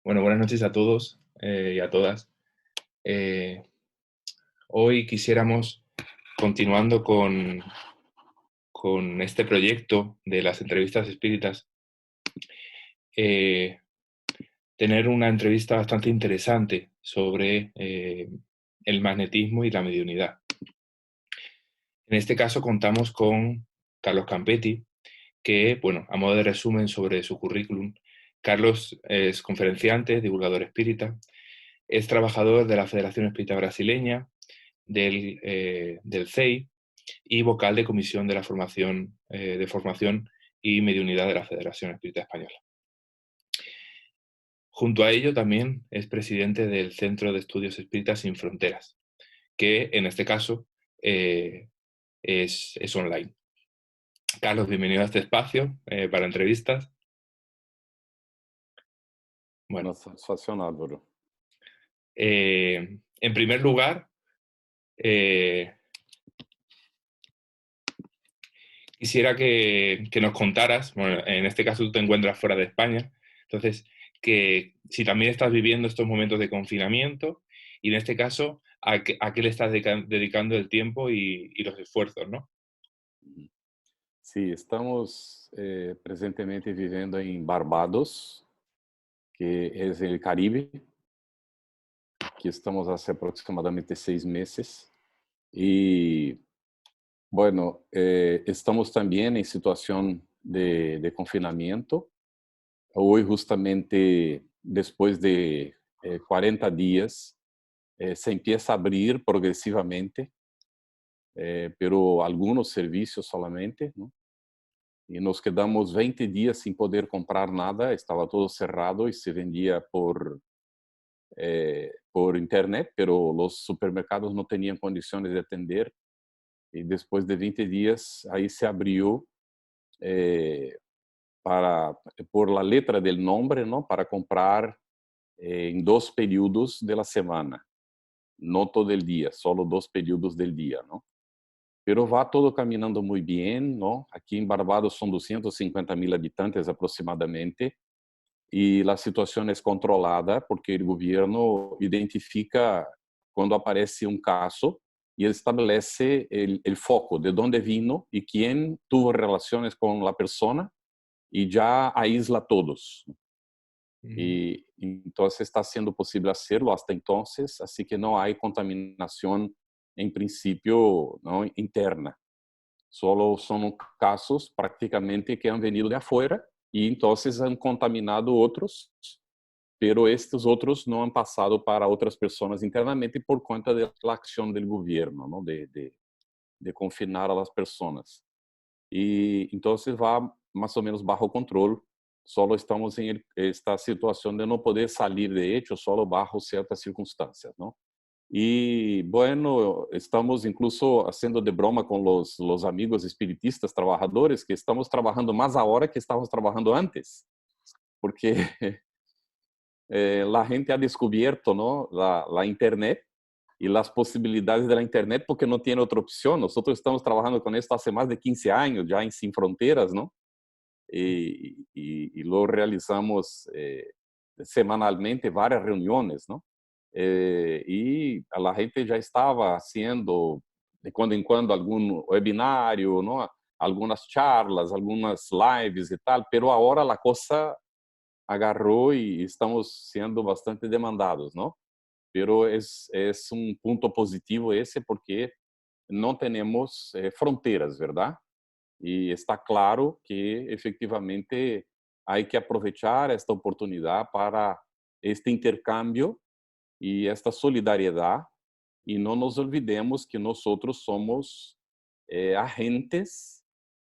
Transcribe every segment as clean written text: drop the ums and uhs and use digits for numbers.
Bueno, buenas noches a todos y a todas. Eh, Hoy quisiéramos, continuando con este proyecto de las entrevistas espíritas, eh, tener una entrevista bastante interesante sobre el magnetismo y la mediunidad. En este caso contamos con Carlos Campetti, que, bueno, a modo de resumen sobre su currículum, Carlos es conferenciante, divulgador espírita, es trabajador de la Federación Espírita Brasileña, del CEI y vocal de comisión de la formación y mediunidad de la Federación Espírita Española. Junto a ello también es presidente del Centro de Estudios Espíritas Sin Fronteras, que en este caso es online. Carlos, bienvenido a este espacio para entrevistas. Bueno, Una satisfacción, Álvaro. en primer lugar, eh, quisiera que nos contaras, bueno, en este caso tú te encuentras fuera de España, entonces, que si también estás viviendo estos momentos de confinamiento y en este caso, a qué le estás dedicando el tiempo y los esfuerzos, ¿no? Sí, estamos presentemente viviendo en Barbados, que es el Caribe. Aquí estamos hace aproximadamente 6 meses. Y bueno, estamos también en situación de confinamiento. Hoy justamente después de 40 días se empieza a abrir progresivamente, pero algunos servicios solamente, ¿no? Y nos quedamos 20 días sin poder comprar nada, estaba todo cerrado y se vendía por internet, pero los supermercados no tenían condiciones de atender. Y después de 20 días, ahí se abrió eh, por la letra del nombre, ¿no? Para comprar en 2 períodos de la semana, no todo el día, solo 2 períodos del día, ¿no? Pero va todo caminando muy bien, ¿no? Aquí en Barbados son 250.000 habitantes aproximadamente y la situación es controlada porque el gobierno identifica cuando aparece un caso y establece el foco de dónde vino y quién tuvo relaciones con la persona y ya aísla a todos. Mm. Y entonces está siendo posible hacerlo hasta entonces, así que no hay contaminación en principio, ¿no? Interna. Solo son casos prácticamente que han venido de afuera y entonces han contaminado otros, pero estos otros no han pasado para otras personas internamente por cuenta de la acción del gobierno, ¿no? De confinar a las personas. Y entonces va más o menos bajo control. Solo estamos en esta situación de no poder salir de hecho, solo bajo ciertas circunstancias, ¿no? Y bueno, estamos incluso haciendo de broma con los amigos espiritistas trabajadores que estamos trabajando más ahora que estábamos trabajando antes, porque la gente ha descubierto, ¿no? La internet y las posibilidades de la internet porque no tiene otra opción. Nosotros estamos trabajando con esto hace más de 15 años ya en Sin Fronteras, ¿no? Y lo realizamos semanalmente, varias reuniones, ¿no? Y a la gente ya estaba haciendo de cuando en cuando algún webinário, ¿no? Algunas charlas, algunas lives y tal, pero ahora la cosa agarró y estamos siendo bastante demandados, ¿no? Pero es un punto positivo ese porque no tenemos fronteras, ¿verdad? Y está claro que efectivamente hay que aprovechar esta oportunidad para este intercambio y esta solidariedad y no nos olvidemos que nosotros somos agentes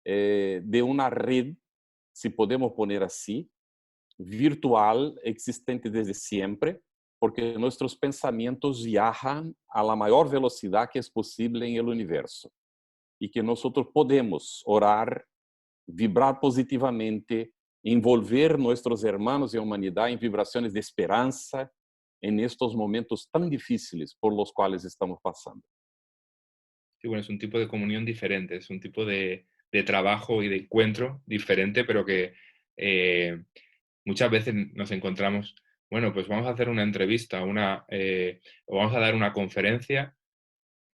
de una red, si podemos poner así, virtual existente desde siempre, porque nuestros pensamientos viajan a la mayor velocidad que es posible en el universo y que nosotros podemos orar, vibrar positivamente, envolver nuestros hermanos y humanidad en vibraciones de esperanza en estos momentos tan difíciles por los cuales estamos pasando. sí, bueno, es un tipo de comunión diferente, es un tipo de trabajo y de encuentro diferente, pero que muchas veces nos encontramos, bueno, pues vamos a hacer una entrevista, o vamos a dar una conferencia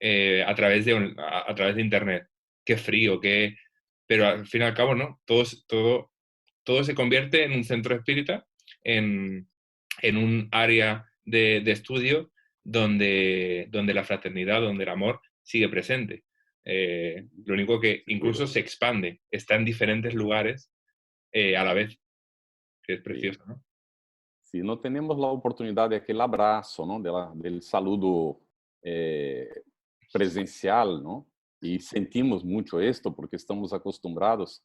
a través de Internet. Qué frío, pero al fin y al cabo, ¿no? Todo se convierte en un centro espírita, en, en un área de estudio donde la fraternidad, donde el amor sigue presente. Lo único que incluso Seguro. se expande, está en diferentes lugares a la vez, que es Sí. precioso, ¿no? Si no tenemos la oportunidad de aquel abrazo, ¿no? Del saludo eh, presencial, ¿no? Y sentimos mucho esto porque estamos acostumbrados,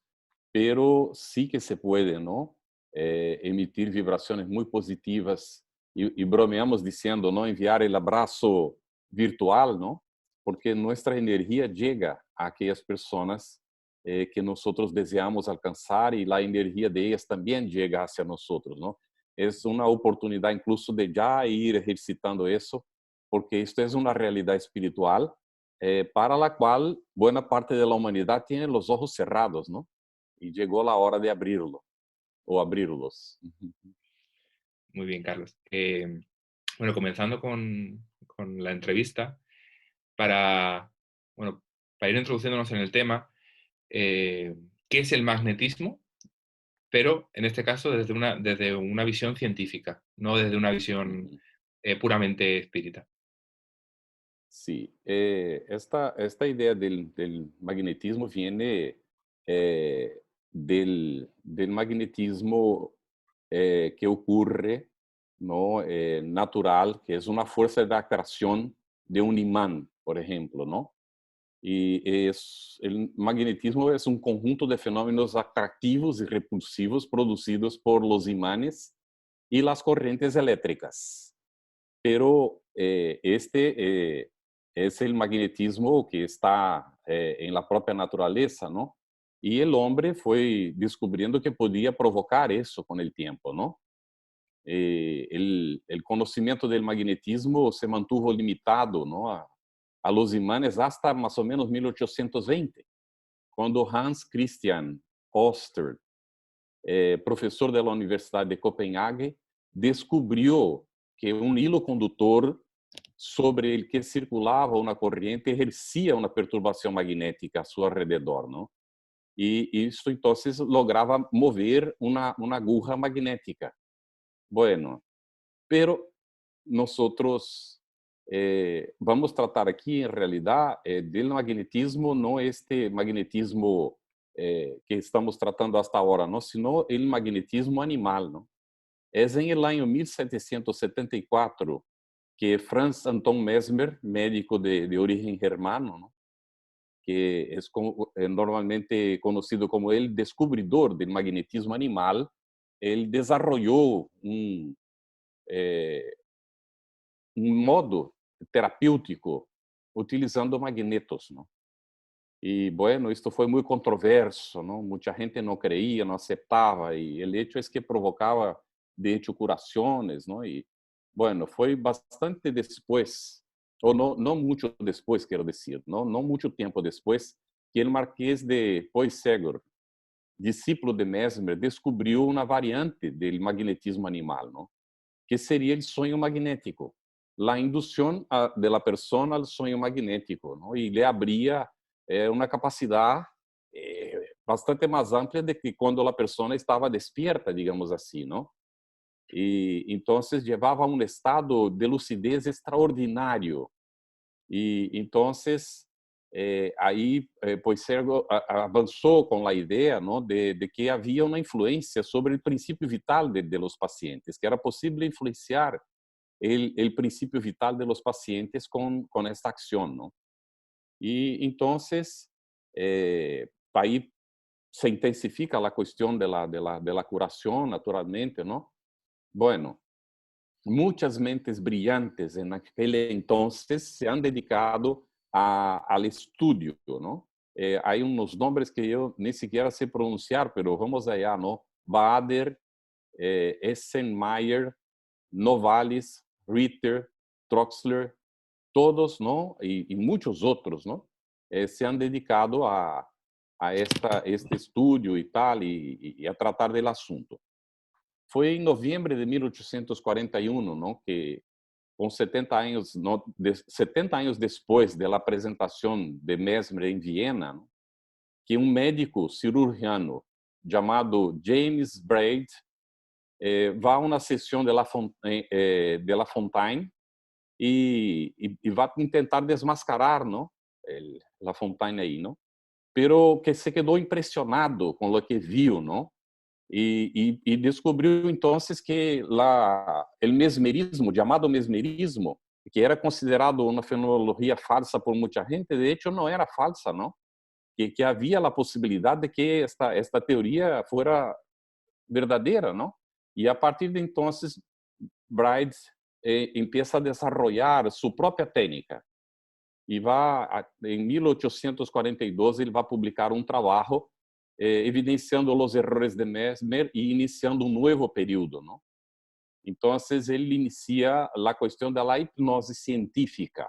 pero sí que se puede, ¿no? Emitir vibraciones muy positivas y bromeamos diciendo, ¿no? Enviar el abrazo virtual, ¿no? Porque nuestra energía llega a aquellas personas que nosotros deseamos alcanzar y la energía de ellas también llega hacia nosotros, ¿no? Es una oportunidad incluso de ya ir ejercitando eso, porque esto es una realidad espiritual para la cual buena parte de la humanidad tiene los ojos cerrados, ¿no? Y llegó la hora de abrirlo o abrirlos. Muy bien, Carlos. Bueno, comenzando con la entrevista, para, bueno, para ir introduciéndonos en el tema, ¿qué es el magnetismo? Pero en este caso desde una visión científica, no desde una visión puramente espírita. Sí, esta idea del magnetismo viene del magnetismo que ocurre, ¿no? Natural, que es una fuerza de atracción de un imán, por ejemplo, ¿no? Y el magnetismo es un conjunto de fenómenos atractivos y repulsivos producidos por los imanes y las corrientes eléctricas. Pero es el magnetismo que está en la propia naturaleza, ¿no? Y el hombre fue descubriendo que podía provocar eso con el tiempo, ¿no? El conocimiento del magnetismo se mantuvo limitado, ¿no? A los imanes hasta más o menos 1820, cuando Hans Christian Ørsted, professor da Universidade de Copenhague, descobriu que um hilo condutor sobre el que circulava uma corrente exercia uma perturbação magnética a seu redor, não? E isso então lograva mover uma aguja magnética. Bueno, pero nosotros vamos tratar aqui, em realidade, del magnetismo, não este magnetismo que estamos tratando hasta agora, não, sino el magnetismo animal, não? É em el año 1774 que Franz Anton Mesmer, médico de origen germano, ¿no? Que es normalmente conocido como el descubridor del magnetismo animal, él desarrolló eh, un modo terapêutico utilizando magnetos, ¿no? Y bueno, esto fue muy controverso, ¿no? Mucha gente no creía, no aceptaba, y el hecho es que provocaba, de hecho, curaciones, ¿no? Y bueno, fue bastante después, o no, no mucho después, quiero decir, ¿no? No mucho tiempo después, que el marqués de Puysegur, discípulo de Mesmer, descubriu uma variante del magnetismo animal, ¿no? Que seria o sonho magnético, la inducción de la persona al sueño magnético, ¿no? Y le abría una capacidad bastante más amplia de que cuando la persona estaba despierta, digamos así, ¿no? Y entonces llevaba a un estado de lucidez extraordinario. Y entonces aí Poisergo avançou com a ideia, ¿no? De que havia uma influência sobre o princípio vital de los pacientes, que era possível influenciar el principio vital de los pacientes con esta acción, ¿no? Y entonces, ahí se intensifica la cuestión de la curación, naturalmente, ¿no? Bueno, muchas mentes brillantes en aquel entonces se han dedicado al estudio, ¿no? Hay unos nombres que yo ni siquiera sé pronunciar, pero vamos allá, ¿no? Bader, Essenmayer, Novalis, Ritter, Troxler, todos, ¿no? Y muchos otros, ¿no? se han dedicado a este estudio y tal, y a tratar del asunto. Fue en noviembre de 1841, ¿no? Que con 70 años, ¿no? 70 años después de la presentación de Mesmer en Viena, ¿no? Que un médico cirurgiano llamado James Braid va a una sesión de la Fontaine y va a intentar desmascarar, ¿no? La Fontaine ahí, ¿no? Pero que se quedó impresionado con lo que vio, ¿no? Y descubriu entonces que el mesmerismo, llamado mesmerismo, que era considerado una fenomenología falsa por mucha gente, de hecho no era falsa, ¿no? Que había la posibilidad de que esta teoría fuera verdadera, ¿no? Y a partir de entonces, Bright empieza a desarrollar su propia técnica. Y en 1842 ele vai publicar um trabalho evidenciando os erros de Mesmer e iniciando um novo período, não? Então, ele inicia a questão da hipnose científica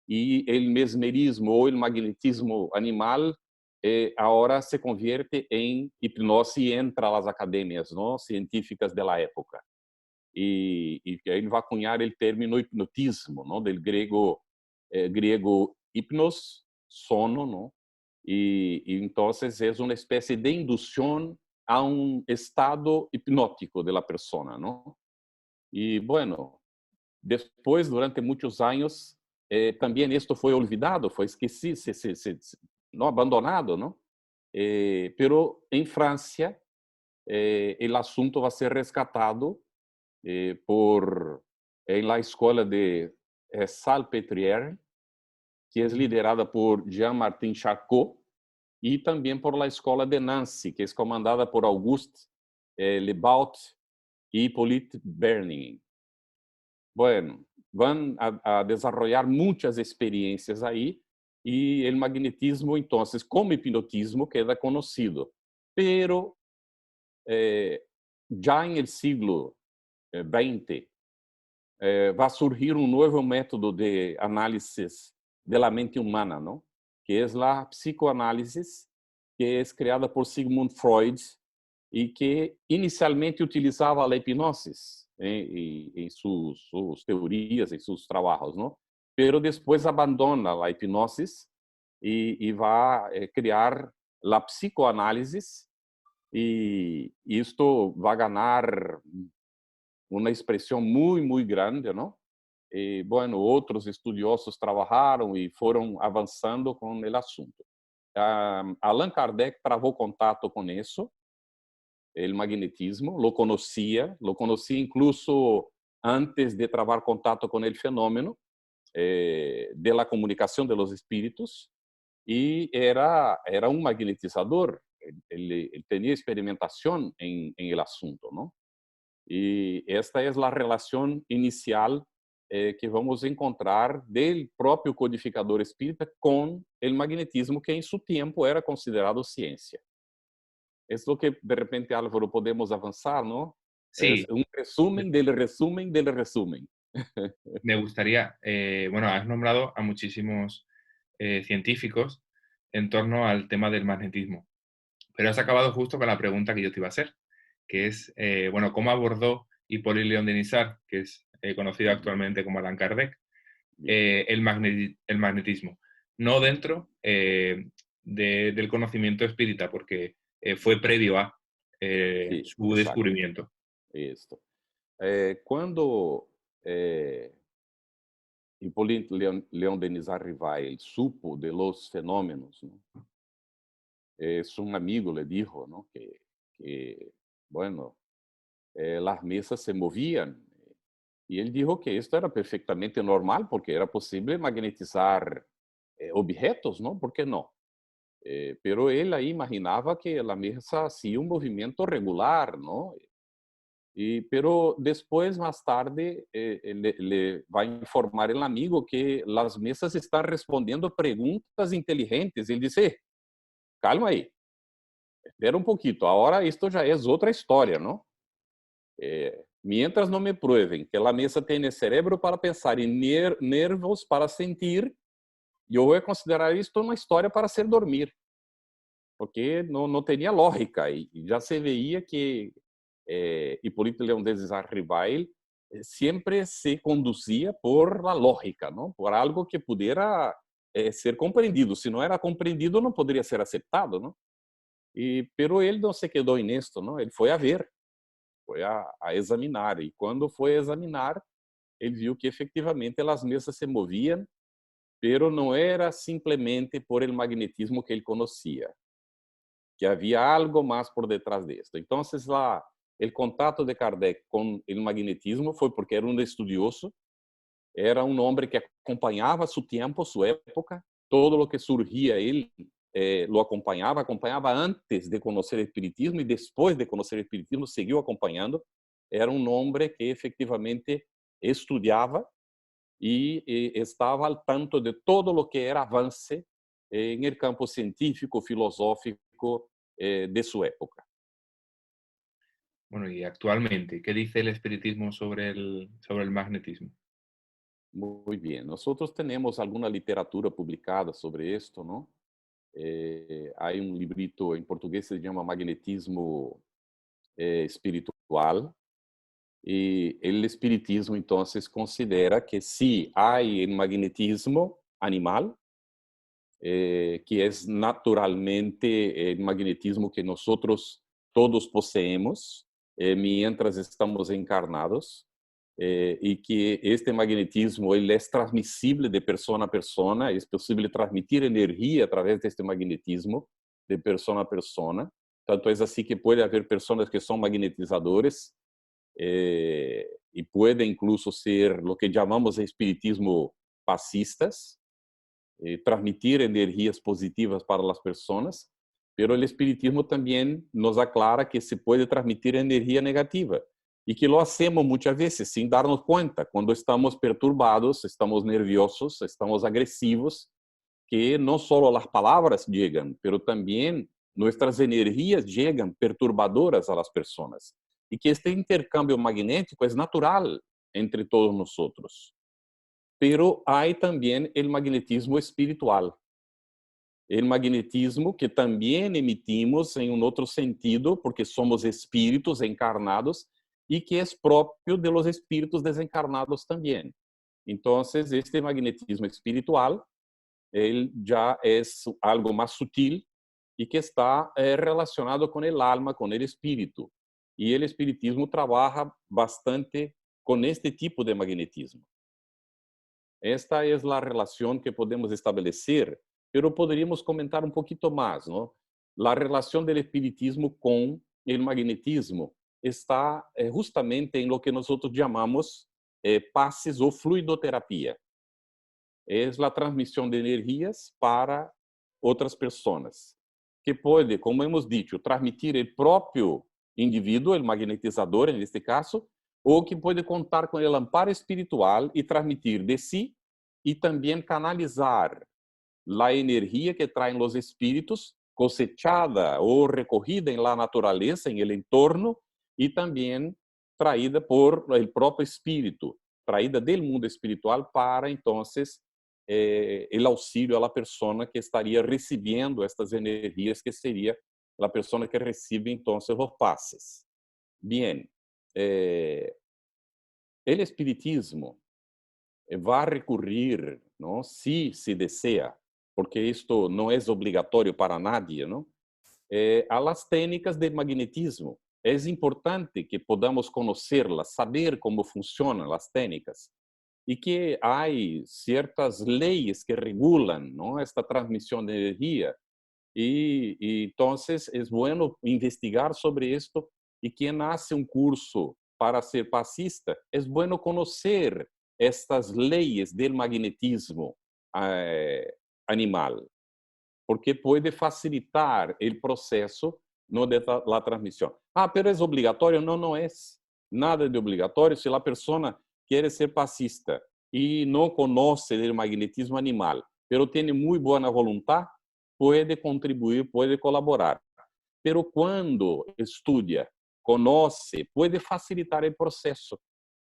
e o mesmerismo ou o magnetismo animal agora se convierte em hipnose e entra nas academias, não, científicas da época. E ele vai cunhar o termo hipnotismo, não, do griego hipnos, sono, ¿no? Y entonces es una especie de inducción a un estado hipnótico de la persona, ¿no? Y bueno, después, durante muchos años, también esto fue olvidado, fue esquecido, no abandonado, ¿no? Pero en Francia, el asunto va a ser rescatado en la escuela de Salpêtrière, que é liderada por Jean-Martin Charcot, e também por la Escola de Nancy, que é comandada por Auguste Lebaut e Hippolyte Bernin. Bueno, van a desarrollar muitas experiências aí, e o magnetismo, então, como hipnotismo, queda conhecido. Pero, já em el siglo XX, vai surgir um novo método de análise de la mente humana, ¿no? Que es la psicoanálisis, que es creada por Sigmund Freud y que inicialmente utilizaba la hipnosis en sus teorías, en sus trabajos, ¿no? Pero después abandona la hipnosis y va a crear la psicoanálisis y esto va a ganar una expresión muy, muy grande, ¿no? E, bueno, outros estudiosos trabalharam e foram avançando com o assunto. Allan Kardec travou contato com isso, o magnetismo, lo conhecia incluso antes de travar contato com o fenômeno de la comunicação de los espíritos, e era um magnetizador, ele tinha experimentação em el assunto, não? E esta é a relação inicial que vamos encontrar del próprio codificador espírita com o magnetismo, que em seu tempo era considerado ciência. É o que, de repente, Álvaro, podemos avançar, ¿no? Sí, Es un resumen del resumen del resumen. me gustaría, bueno, has nombrado a muchísimos científicos en torno al tema del magnetismo, pero has acabado justo con la pregunta que yo te iba a hacer, que es, bueno, ¿cómo abordó Hippolyte Léon Denisard, que es conocido actualmente como Allan Kardec, el magnetismo? No dentro del conocimiento espírita, porque fue previo a Sí, su exacto. descubrimiento. Esto. Quando Hipólito León Denisard Rivail supo de los fenómenos, ¿no? Un amigo le dijo, ¿no? que bueno, las mesas se movían. Y él dijo que esto era perfectamente normal porque era posible magnetizar objetos, ¿no? ¿Por qué no? Pero él ahí imaginaba que la mesa hacía un movimiento regular, ¿no? Pero después, más tarde, le va a informar el amigo que las mesas están respondiendo preguntas inteligentes. Él dice, calma ahí, espera un poquito, ahora esto ya es otra historia, ¿no? Mientras no me prueben que la mesa tiene cerebro para pensar y nervos para sentir, eu vou considerar isto uma história para ser dormir, porque não tinha lógica, e já se veía que Hipólito Leão de Arribal sempre se conduzia por la lógica, ¿no? Por algo que pudiera ser compreendido. Se não era compreendido, não poderia ser aceptado, ¿no? Pero ele não se quedou nisto, ¿no? Ele foi a ver, foi a examinar, e quando foi examinar, ele viu que efectivamente as mesas se moviam, pero não era simplesmente por el magnetismo que ele conhecia, que havia algo mais por detrás disso. Então, o contato de Kardec com o magnetismo foi porque era um estudioso, era um homem que acompanhava seu tempo, sua época, todo o que surgia ele lo acompanhava antes de conhecer o espiritismo e depois de conhecer o espiritismo seguiu acompanhando. Era um homem que efetivamente estudava e estava al tanto de todo o que era avance no campo científico, filosófico de sua época. Bueno, y actualmente, ¿qué dice el espiritismo sobre el magnetismo? Muy bien. Nosotros tenemos alguna literatura publicada sobre esto, ¿no? Hay un librito en portugués que se llama Magnetismo Espiritual. Y el espiritismo entonces considera que sí hay el magnetismo animal, que es naturalmente el magnetismo que nosotros todos poseemos mientras estamos encarnados, y que este magnetismo ele es transmisible de persona a persona, es posible transmitir energía a través de este magnetismo de persona a persona. Tanto es así que puede haber personas que son magnetizadores, y puede incluso ser lo que llamamos de espiritismo fascistas, transmitir energías positivas para las personas, pero el espiritismo también nos aclara que se puede transmitir energía negativa y que lo hacemos muchas veces sin darnos cuenta, cuando estamos perturbados, estamos nerviosos, estamos agresivos, que no solo las palabras llegan, pero también nuestras energías llegan perturbadoras a las personas. Y que este intercambio magnético es natural entre todos nosotros. Pero hay también el magnetismo espiritual. El magnetismo que también emitimos en un otro sentido, porque somos espíritus encarnados y que es propio de los espíritus desencarnados también. Entonces, este magnetismo espiritual, él ya es algo más sutil y que está relacionado con el alma, con el espíritu. Y el espiritismo trabaja bastante con este tipo de magnetismo. Esta es la relación que podemos establecer, pero podríamos comentar un poquito más, ¿no? La relación del espiritismo con el magnetismo está justamente en lo que nosotros llamamos pases o fluidoterapia. Es la transmisión de energías para otras personas, que puede, como hemos dicho, transmitir el propio indivíduo, el magnetizador en este caso, o que puede contar con el amparo espiritual y transmitir de sí y también canalizar la energía que traen los espíritus cosechada o recogida en la naturaleza, en el entorno, y también traída por el propio espíritu, traída del mundo espiritual para entonces el auxilio a la persona que estaría recibiendo estas energías, que sería la persona que recibe entonces los pases. Bien, el espiritismo va a recurrir, ¿no? Si se desea, porque esto no es obligatorio para nadie, ¿no? A las técnicas de magnetismo. Es importante que podamos conocerlas, saber cómo funcionan las técnicas y que hay ciertas leyes que regulan, ¿no?, esta transmisión de energía. Y entonces es bueno investigar sobre esto, y quien hace un curso para ser pasista, es bueno conocer estas leyes del magnetismo animal, porque puede facilitar el proceso, no, de la transmisión. Ah, pero es obligatorio. No, no es nada de obligatorio. Si la persona quiere ser pasista y no conoce del magnetismo animal, pero tiene muy buena voluntad, puede contribuir, puede colaborar. Pero cuando estudia, conoce, puede facilitar el proceso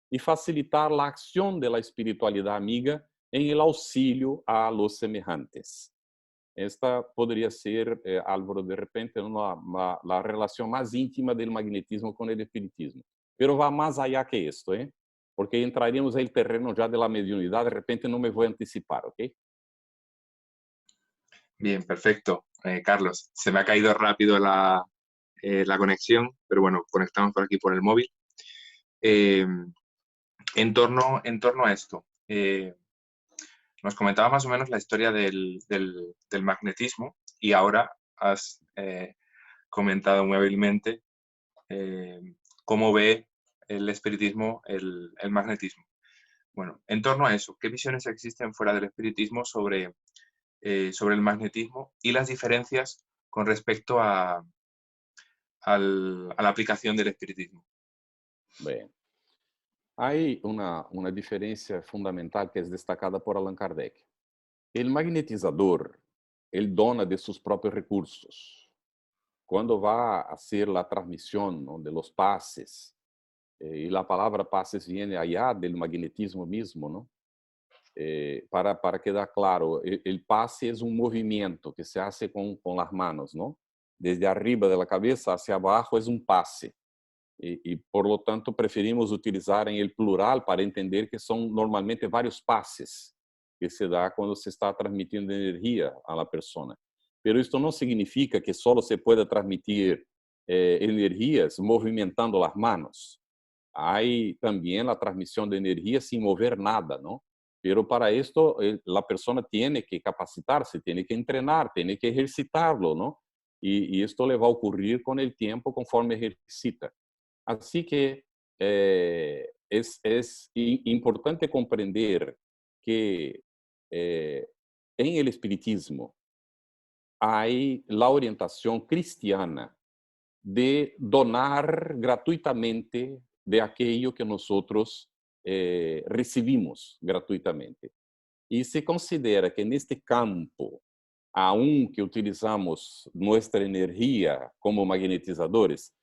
y facilitar la acción de la espiritualidad amiga en el auxilio a los semejantes. Esta podría ser, Álvaro, de repente, la relación más íntima del magnetismo con el espiritismo. Pero va más allá que esto, porque entraríamos en el terreno ya de la mediunidad, de repente no me voy a anticipar, ¿ok? Bien, perfecto. Carlos, se me ha caído rápido la conexión, pero bueno, conectamos por aquí por el móvil. Eh, en torno a esto, nos comentaba más o menos la historia del magnetismo y ahora has comentado muy hábilmente eh, cómo ve el espiritismo el magnetismo. Bueno, en torno a eso, ¿qué visiones existen fuera del espiritismo sobre el magnetismo y las diferencias con respecto a la aplicación del espiritismo? Bem, hay una diferencia fundamental que es destacada por Allan Kardec. El magnetizador, él dona de sus propios recursos. Cuando va a hacer la transmisión, ¿no?, de los pases, y la palabra pases viene allá del magnetismo mismo, ¿no? Para quedar claro, el pase es un movimiento que se hace con las manos, ¿no? Desde arriba de la cabeza hacia abajo es un pase. Por lo tanto, preferimos utilizar en el plural para entender que son normalmente varios pases que se da cuando se está transmitiendo energía a la persona. Pero esto no significa que solo se pueda transmitir energías movimentando las manos. Hay también la transmisión de energía sin mover nada, ¿no? Pero para esto la persona tiene que capacitarse, tiene que entrenar, tiene que ejercitarlo, ¿no? Y esto le va a ocurrir con el tiempo conforme ejercita. Así que es importante comprender que en el espiritismo hay la orientación cristiana de donar gratuitamente de aquello que nosotros recibimos gratuitamente. Y se considera que en este campo, aun que utilizamos nuestra energía como magnetizadores,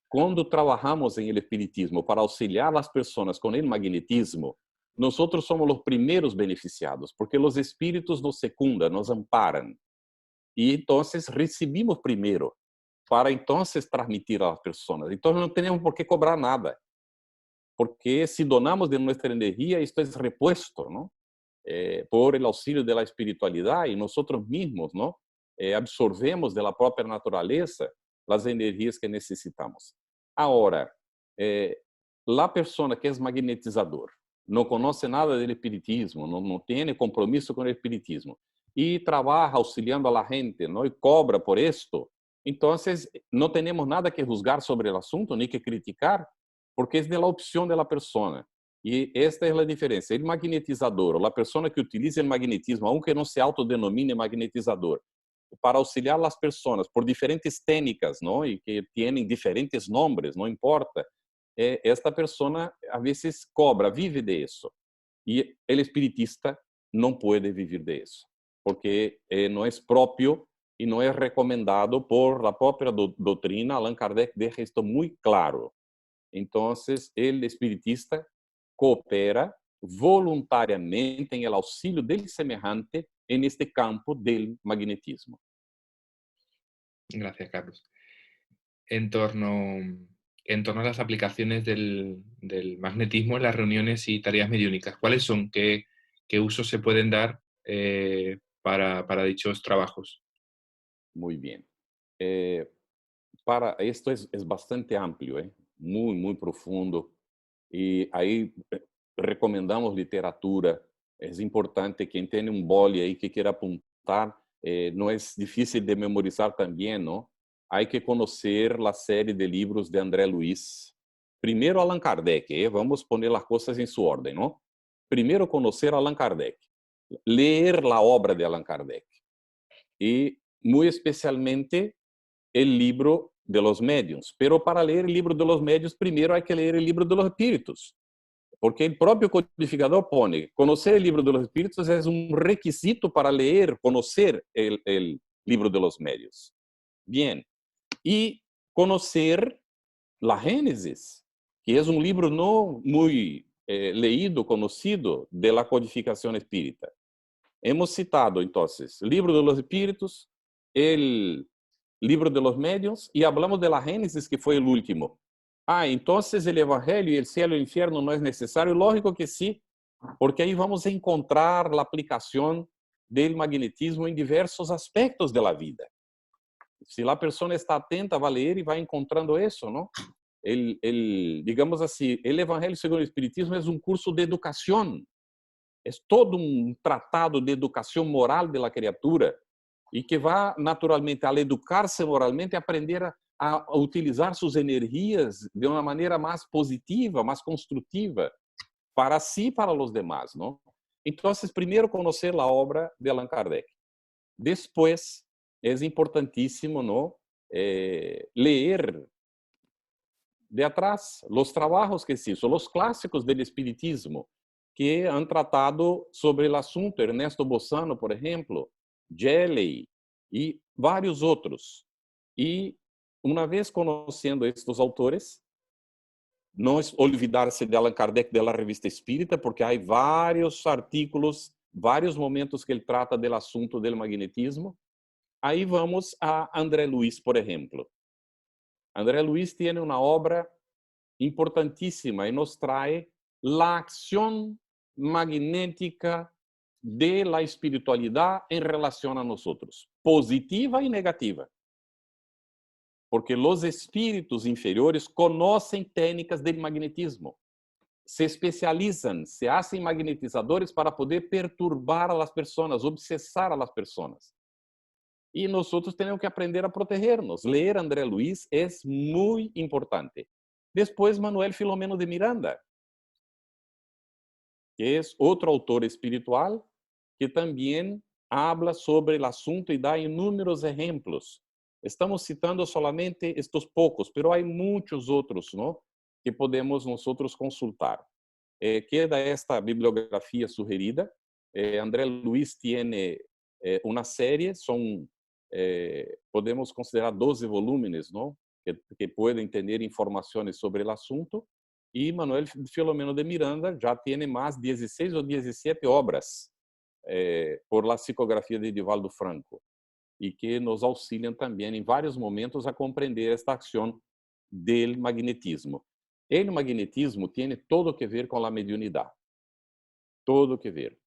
cuando trabajamos en el espiritismo para auxiliar a las personas con el magnetismo, nosotros somos los primeros beneficiados, porque los espíritus nos secundan, nos amparan. Y entonces recibimos primero para entonces transmitir a las personas. Entonces no tenemos por qué cobrar nada, porque si donamos de nuestra energía, esto es repuesto, ¿no? Por el auxilio de la espiritualidad y nosotros mismos, ¿no? Absorbemos de la propia naturaleza las energías que necesitamos. Ahora, la persona que es magnetizador, no conoce nada del espiritismo, no tiene compromiso con el espiritismo y trabaja auxiliando a la gente, ¿no? Y cobra por esto. Entonces, no tenemos nada que juzgar sobre el asunto ni que criticar, porque es de la opción de la persona. E esta é a diferença. El magnetizador, ou a pessoa que utiliza o magnetismo, aunque não se autodenomine magnetizador, para auxiliar as pessoas por diferentes técnicas, não? E que têm diferentes nomes, não importa. Esta pessoa, a vezes, cobra, vive de isso. E o espiritista não pode viver de isso, porque não é próprio e não é recomendado por la própria doutrina. Allan Kardec deixa isto muito claro. Então, o espiritista coopera voluntariamente en el auxilio del semejante en este campo del magnetismo. Gracias, Carlos. En torno, en torno a las aplicaciones del magnetismo en las reuniones y tareas mediúnicas, ¿cuáles son? ¿Qué usos se pueden dar para dichos trabajos? Muy bien. Para esto es bastante amplio, muy, muy profundo. Y ahí recomendamos literatura. Es importante quien tiene un boli ahí que quiera apuntar. No es difícil de memorizar también, ¿no? Hay que conocer la serie de libros de André Luiz. Primero Allan Kardec, vamos poner las cosas en su orden, ¿no? Primero conocer a Allan Kardec, leer la obra de Allan Kardec y muy especialmente el libro de los medios. Pero para leer el libro de los medios, primero hay que leer el libro de los espíritus. Porque el propio codificador pone, conocer el libro de los espíritus es un requisito para leer, conocer el libro de los medios. Bien, y conocer la Génesis, que es un libro no muy leído, conocido de la codificación espírita. Hemos citado, entonces, Libro de los Espíritus, el Libro de los Medios, y hablamos de la Génesis, que fue el último. Entonces el Evangelio y el cielo y el infierno no es necesario. Lógico que sí, porque ahí vamos a encontrar la aplicación del magnetismo en diversos aspectos de la vida. Si la persona está atenta, va a leer y va encontrando eso, ¿no? Digamos así, el Evangelio según el Espiritismo es un curso de educación. Es todo un tratado de educación moral de la criatura y que va naturalmente, al educarse moralmente, a aprender a utilizar sus energías de una manera más positiva, más constructiva, para sí y para los demás, ¿no? Entonces, primero conocer la obra de Allan Kardec. Después, es importantísimo, ¿no? Leer de atrás los trabajos que se hizo, los clásicos del espiritismo, que han tratado sobre el asunto, Ernesto Bozano, por ejemplo, Gelley y varios otros. Y una vez conociendo estos autores, no es olvidarse de Allan Kardec de la Revista Espírita, porque hay varios artículos, varios momentos que él trata del asunto del magnetismo. Ahí vamos a André Luiz, por ejemplo. André Luiz tiene una obra importantísima y nos trae la acción magnética de la espiritualidad en relación a nosotros, positiva y negativa. Porque los espíritus inferiores conocen técnicas del magnetismo, se especializan, se hacen magnetizadores para poder perturbar a las personas, obsesar a las personas. Y nosotros tenemos que aprender a protegernos. Leer André Luiz es muy importante. Después, Manuel Filomeno de Miranda, que es otro autor espiritual que también habla sobre el asunto y da inúmeros ejemplos. Estamos citando solamente estos pocos, pero hay muchos otros, ¿no?, que podemos nosotros consultar. Queda esta bibliografía sugerida. André Luiz tiene una serie, podemos considerar 12 volúmenes, ¿no?, que pueden tener informaciones sobre el asunto. Y Manuel Filomeno de Miranda ya tiene más 16 o 17 obras por la psicografía de Divaldo Franco, y que nos auxilian también en varios momentos a comprender esta acción del magnetismo. El magnetismo tiene todo que ver con la mediunidad, todo que ver.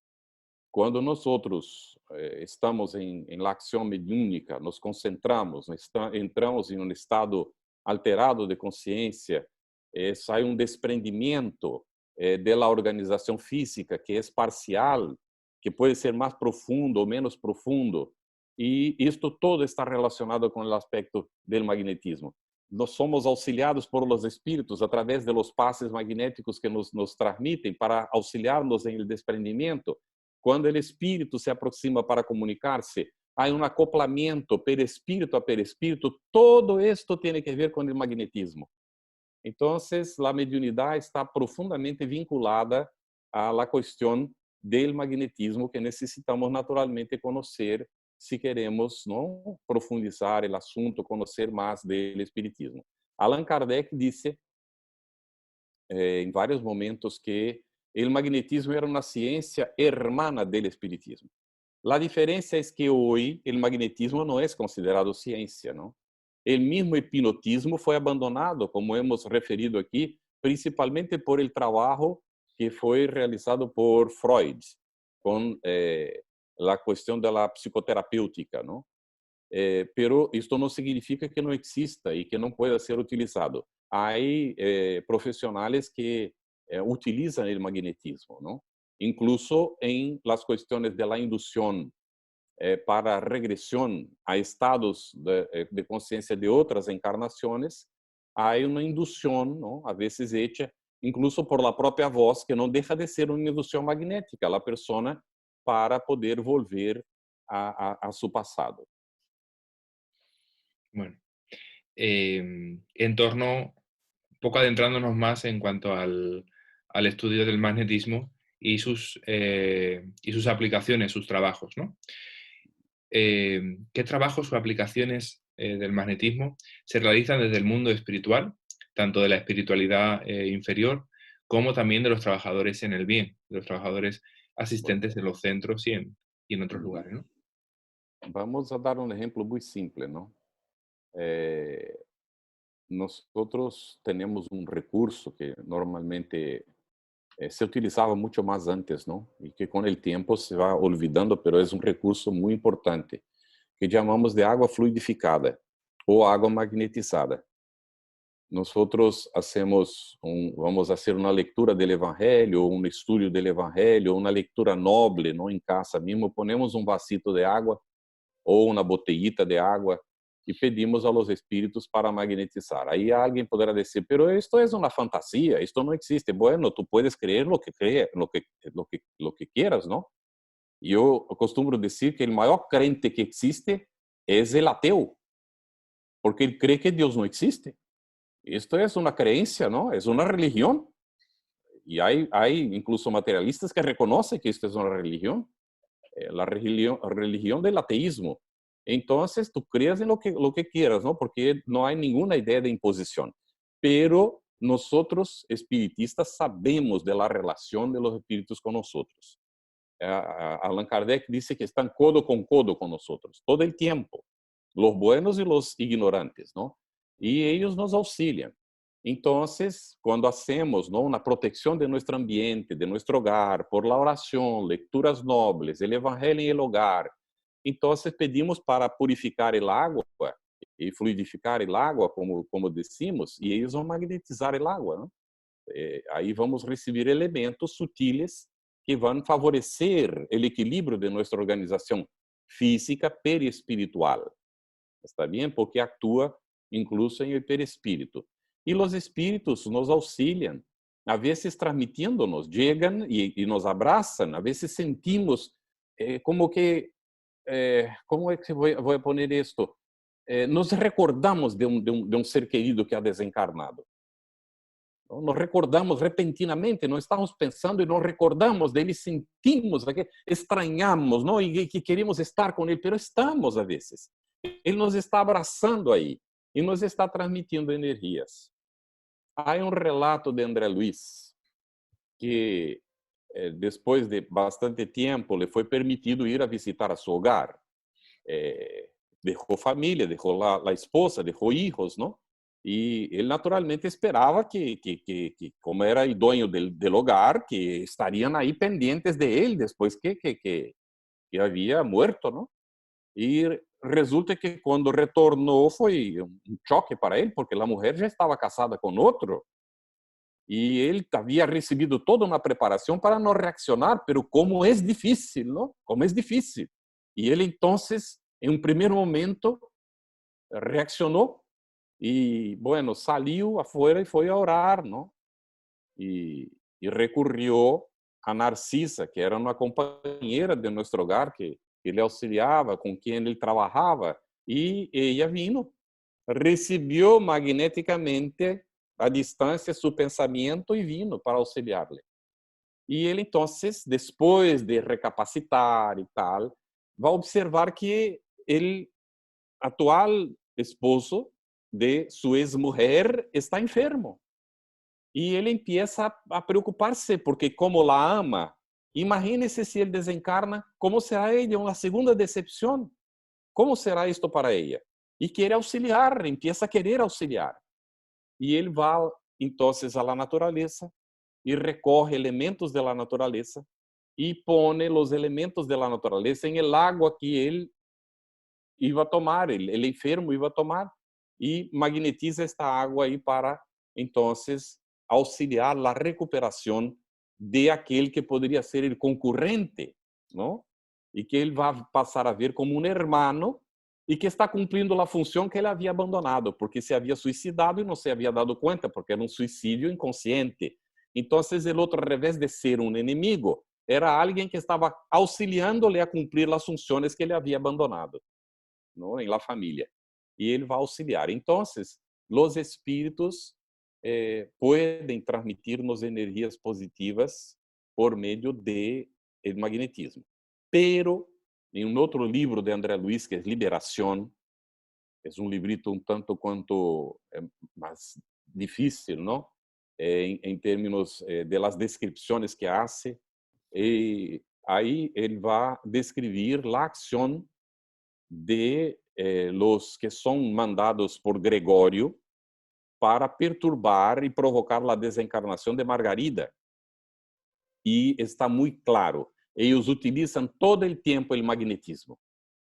Cuando nosotros estamos en la acción mediúnica, nos concentramos, entramos en un estado alterado de consciência, sai um desprendimento da organização física, que é parcial, que pode ser mais profundo ou menos profundo, e isto todo está relacionado com o aspecto do magnetismo. Nós somos auxiliados por los espíritos através de los pases magnéticos que nos transmitem para auxiliar-nos em el desprendimento. Quando o espírito se aproxima para comunicar-se, há um acoplamento perispírito a perispírito. Todo esto tem que ver com o magnetismo. Então, a mediunidade está profundamente vinculada à questão do magnetismo, que necessitamos naturalmente conhecer se queremos, não, profundizar o assunto, conhecer mais do espiritismo. Allan Kardec disse em vários momentos que o magnetismo era uma ciência hermana do espiritismo. A diferença é que hoje o magnetismo não é considerado ciência, não? O mesmo hipnotismo foi abandonado, como hemos referido aqui, principalmente por el trabalho que foi realizado por Freud, com a questão da psicoterapêutica, não? Pero isto não significa que não exista e que não pueda ser utilizado. Há profissionais que utilizam o magnetismo, não? Incluso em las questões de la indução para regresión a estados de conciencia de otras encarnaciones, hay una inducción, ¿no?, a veces hecha incluso por la propia voz, que no deja de ser una inducción magnética a la persona para poder volver a su pasado. Bueno, en torno, un poco adentrándonos más en cuanto al estudio del magnetismo y sus aplicaciones, sus trabajos, ¿no? ¿Qué trabajos o aplicaciones del magnetismo se realizan desde el mundo espiritual, tanto de la espiritualidad inferior como también de los trabajadores en el bien, de los trabajadores Bueno, asistentes en los centros y en otros ujú. lugares, ¿no? Vamos a dar un ejemplo muy simple, ¿no? Eh, Nosotros tenemos un recurso que normalmente se utilizaba mucho más antes, ¿no? Y que con el tiempo se va olvidando, pero es un recurso muy importante, que llamamos de agua fluidificada o agua magnetizada. Nosotros vamos a hacer una lectura del Evangelio, un estudio del Evangelio, una lectura noble, ¿no? En casa mismo, ponemos un vasito de agua ou uma botellita de água e pedimos a los espíritos para magnetizar. Aí alguém poderá dizer, pero esto es una fantasía, esto no existe. Bueno, tú puedes creer lo que lo que quieras, ¿no? E eu costumo dizer que o maior crente que existe es el ateu, porque ele cree que Deus não existe. Esto es una creencia, ¿no? Es una religión. Y hay incluso materialistas que reconocen que esto es una religión. La religión del ateísmo. Entonces, tú creas en lo que quieras, ¿no? Porque no hay ninguna idea de imposición. Pero nosotros, espiritistas, sabemos de la relación de los espíritus con nosotros. Allan Kardec dice que están codo con nosotros, todo el tiempo, los buenos y los ignorantes, ¿no? Y ellos nos auxilian. Entonces, cuando hacemos, ¿no?, una protección de nuestro ambiente, de nuestro hogar, por la oración, lecturas nobles, el evangelio en el hogar, entonces pedimos para purificar el agua y fluidificar el agua, como decimos, y ellos van a magnetizar el agua, ¿no? Aí vamos receber elementos sutiles que vão favorecer o equilíbrio de nossa organização física perispiritual. Está bem? Porque atua incluso em o perispírito. E os espíritos nos auxiliam, a vezes transmitindo-nos, chegam e nos abraçam, a vezes sentimos como que, como é que vou poner isto? Nos recordamos de um ser querido que ha desencarnado. Nos recordamos repentinamente, não estamos pensando e nos recordamos dele, sentimos, estranhamos, não? E que queremos estar com ele, pero estamos a vezes. Ele nos está abraçando aí e nos está transmitindo energias. Há um relato de André Luiz que depois de bastante tempo lhe foi permitido ir a visitar a seu hogar. Deixou família, deixou lá a esposa, deixou filhos, não? E ele naturalmente esperava que como era o dono del hogar, que estariam aí pendientes de ele depois que havia muerto, não? E resulta que quando retornou foi um choque para ele, porque a mulher já estava casada com outro e ele havia recebido toda uma preparação para não reaccionar, pero como é difícil, não? Como é difícil. E ele então, em um primeiro momento, reaccionou y bueno, salió afuera y fue a orar, ¿no? Y recurrió a Narcisa, que era una compañera de nuestro hogar, que le auxiliaba, con quien él trabajaba, y ella vino, recibió magnéticamente a distancia su pensamiento y vino para auxiliarle. Y él entonces, después de recapacitar y tal, va a observar que el actual esposo de su ex-mujer está enfermo. Y él empieza a preocuparse porque como la ama, imagínese si él desencarna, ¿cómo será ella? Una segunda decepción. ¿Cómo será esto para ella? Y quiere auxiliar, empieza a querer auxiliar. Y él va entonces a la naturaleza y recoge elementos de la naturaleza y pone los elementos de la naturaleza en el agua que él iba a tomar, el enfermo iba a tomar, y magnetiza esta agua aí para, entonces, auxiliar la recuperación de aquel que podría ser el concurrente, ¿no? Y que él va a pasar a ver como un hermano y que está cumpliendo la función que él había abandonado, porque se había suicidado y no se había dado cuenta, porque era un suicidio inconsciente. Entonces, el otro, al revés de ser un enemigo, era alguien que estaba auxiliándole a cumplir las funciones que ele había abandonado, ¿no? En la familia. Y él va a auxiliar. Entonces, los espíritus pueden transmitirnos energías positivas por medio de el magnetismo. Pero, en un otro libro de André Luiz, que es Liberación, es un librito un tanto cuanto más difícil, ¿no? em términos de las descripciones que hace. Y ahí él va a describir la acción de los que son mandados por Gregorio para perturbar y provocar la desencarnación de Margarida. Y está muy claro, ellos utilizan todo el tiempo el magnetismo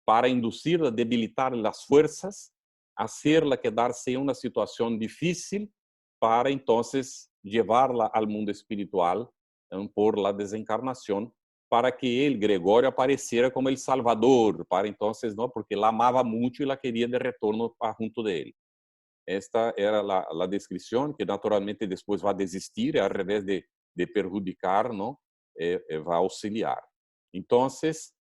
para inducirla, debilitar las fuerzas, hacerla quedarse en una situación difícil para entonces llevarla al mundo espiritual por la desencarnación, para que él, Gregorio, apareciera como el Salvador, para entonces, ¿no? Porque la amaba mucho y la quería de retorno junto de él. Esta era la descripción, que naturalmente después va a desistir, al revés de perjudicar, ¿no? Va a auxiliar. Entonces,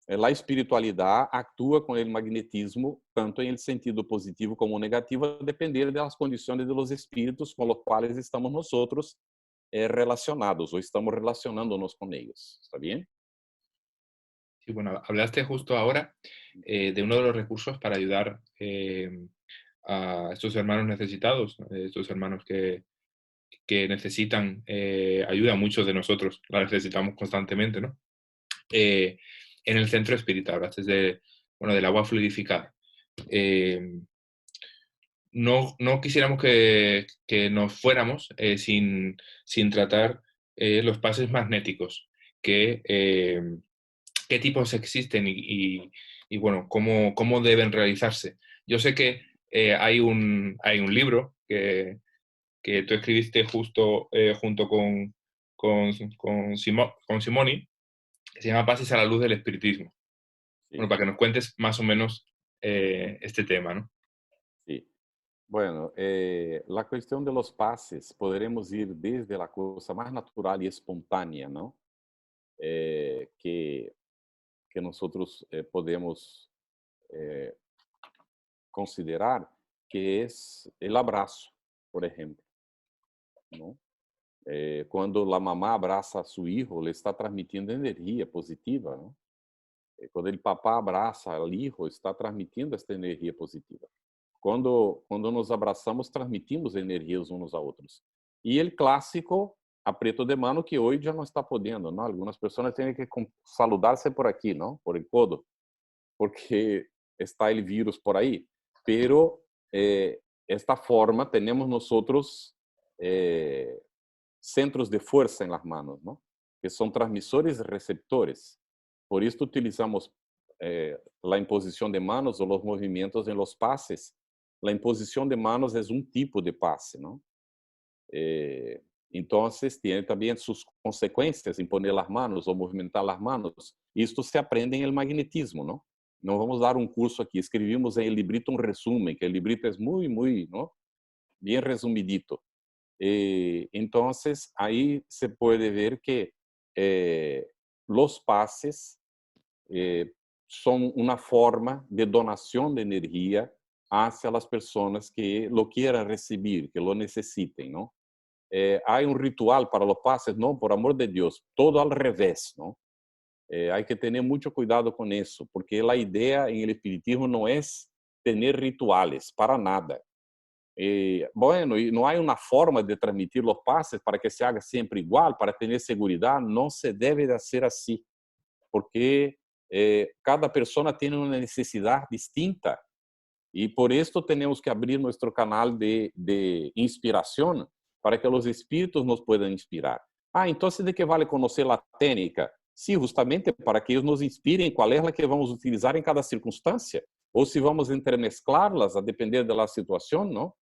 a espiritualidade atua com o magnetismo, tanto em sentido positivo como negativo, a depender das condições dos espíritos com os quais estamos nós relacionados ou estamos relacionándonos com eles. ¿Está bem? Sí, bueno, hablaste justo ahora de uno de los recursos para ayudar a estos hermanos necesitados, estos hermanos que necesitan ayuda. Muchos de nosotros la necesitamos constantemente, ¿no? En el centro espírita, hablaste del agua fluidificada. No quisiéramos que nos fuéramos sin tratar los pases magnéticos, qué tipos existen y bueno, cómo deben realizarse. Yo sé que hay un libro que tú escribiste justo junto con Simoni, que se llama Pases a la luz del espiritismo. Sí. Bueno, para que nos cuentes más o menos este tema, ¿no? Sí. Bueno, la cuestión de los pases, podremos ir desde la cosa más natural y espontánea, ¿no? Que nosotros podemos considerar, que es el abrazo, por ejemplo, ¿no? Cuando la mamá abraza a su hijo, le está transmitiendo energía positiva, ¿no? Cuando el papá abraza al hijo, está transmitiendo esta energía positiva. Cuando nos abraçamos, transmitimos energias uns a outros. E o clássico aperto de mano, que hoje já não está podendo, não? Algumas pessoas têm que saludar-se por aqui, não? Por el codo, porque está o vírus por aí. Pero esta forma temos nós centros de força em las manos, não? Que são transmissores e receptores. Por isso utilizamos a imposição de manos ou os movimentos em los pases. La imposición de manos es un tipo de pase, ¿no? Entonces, tiene también sus consecuencias, imponer las manos o movimentar las manos. Esto se aprende en el magnetismo, ¿no? No vamos a dar un curso aquí. Escribimos en el librito un resumen, que el librito es muy, ¿no? Bien resumidito. Entonces, ahí se puede ver que los pases son una forma de donación de energía hacia las personas que lo quieran recibir, que lo necesiten, ¿no? Hay un ritual para los pases, no, por amor de Dios, todo al revés, ¿no? Hay que tener mucho cuidado con eso, porque la idea en el espiritismo no es tener rituales, para nada. Bueno, y no hay una forma de transmitir los pases para que se haga siempre igual, para tener seguridad, no se debe de hacer así, porque cada persona tiene una necesidad distinta. Y por esto tenemos que abrir nuestro canal de inspiración para que los espíritus nos puedan inspirar. Entonces, ¿de qué vale conocer la técnica? Sí, justamente para que ellos nos inspiren cuál es la que vamos a utilizar en cada circunstancia. O si vamos a entremezclarlas a depender de la situación, ¿no?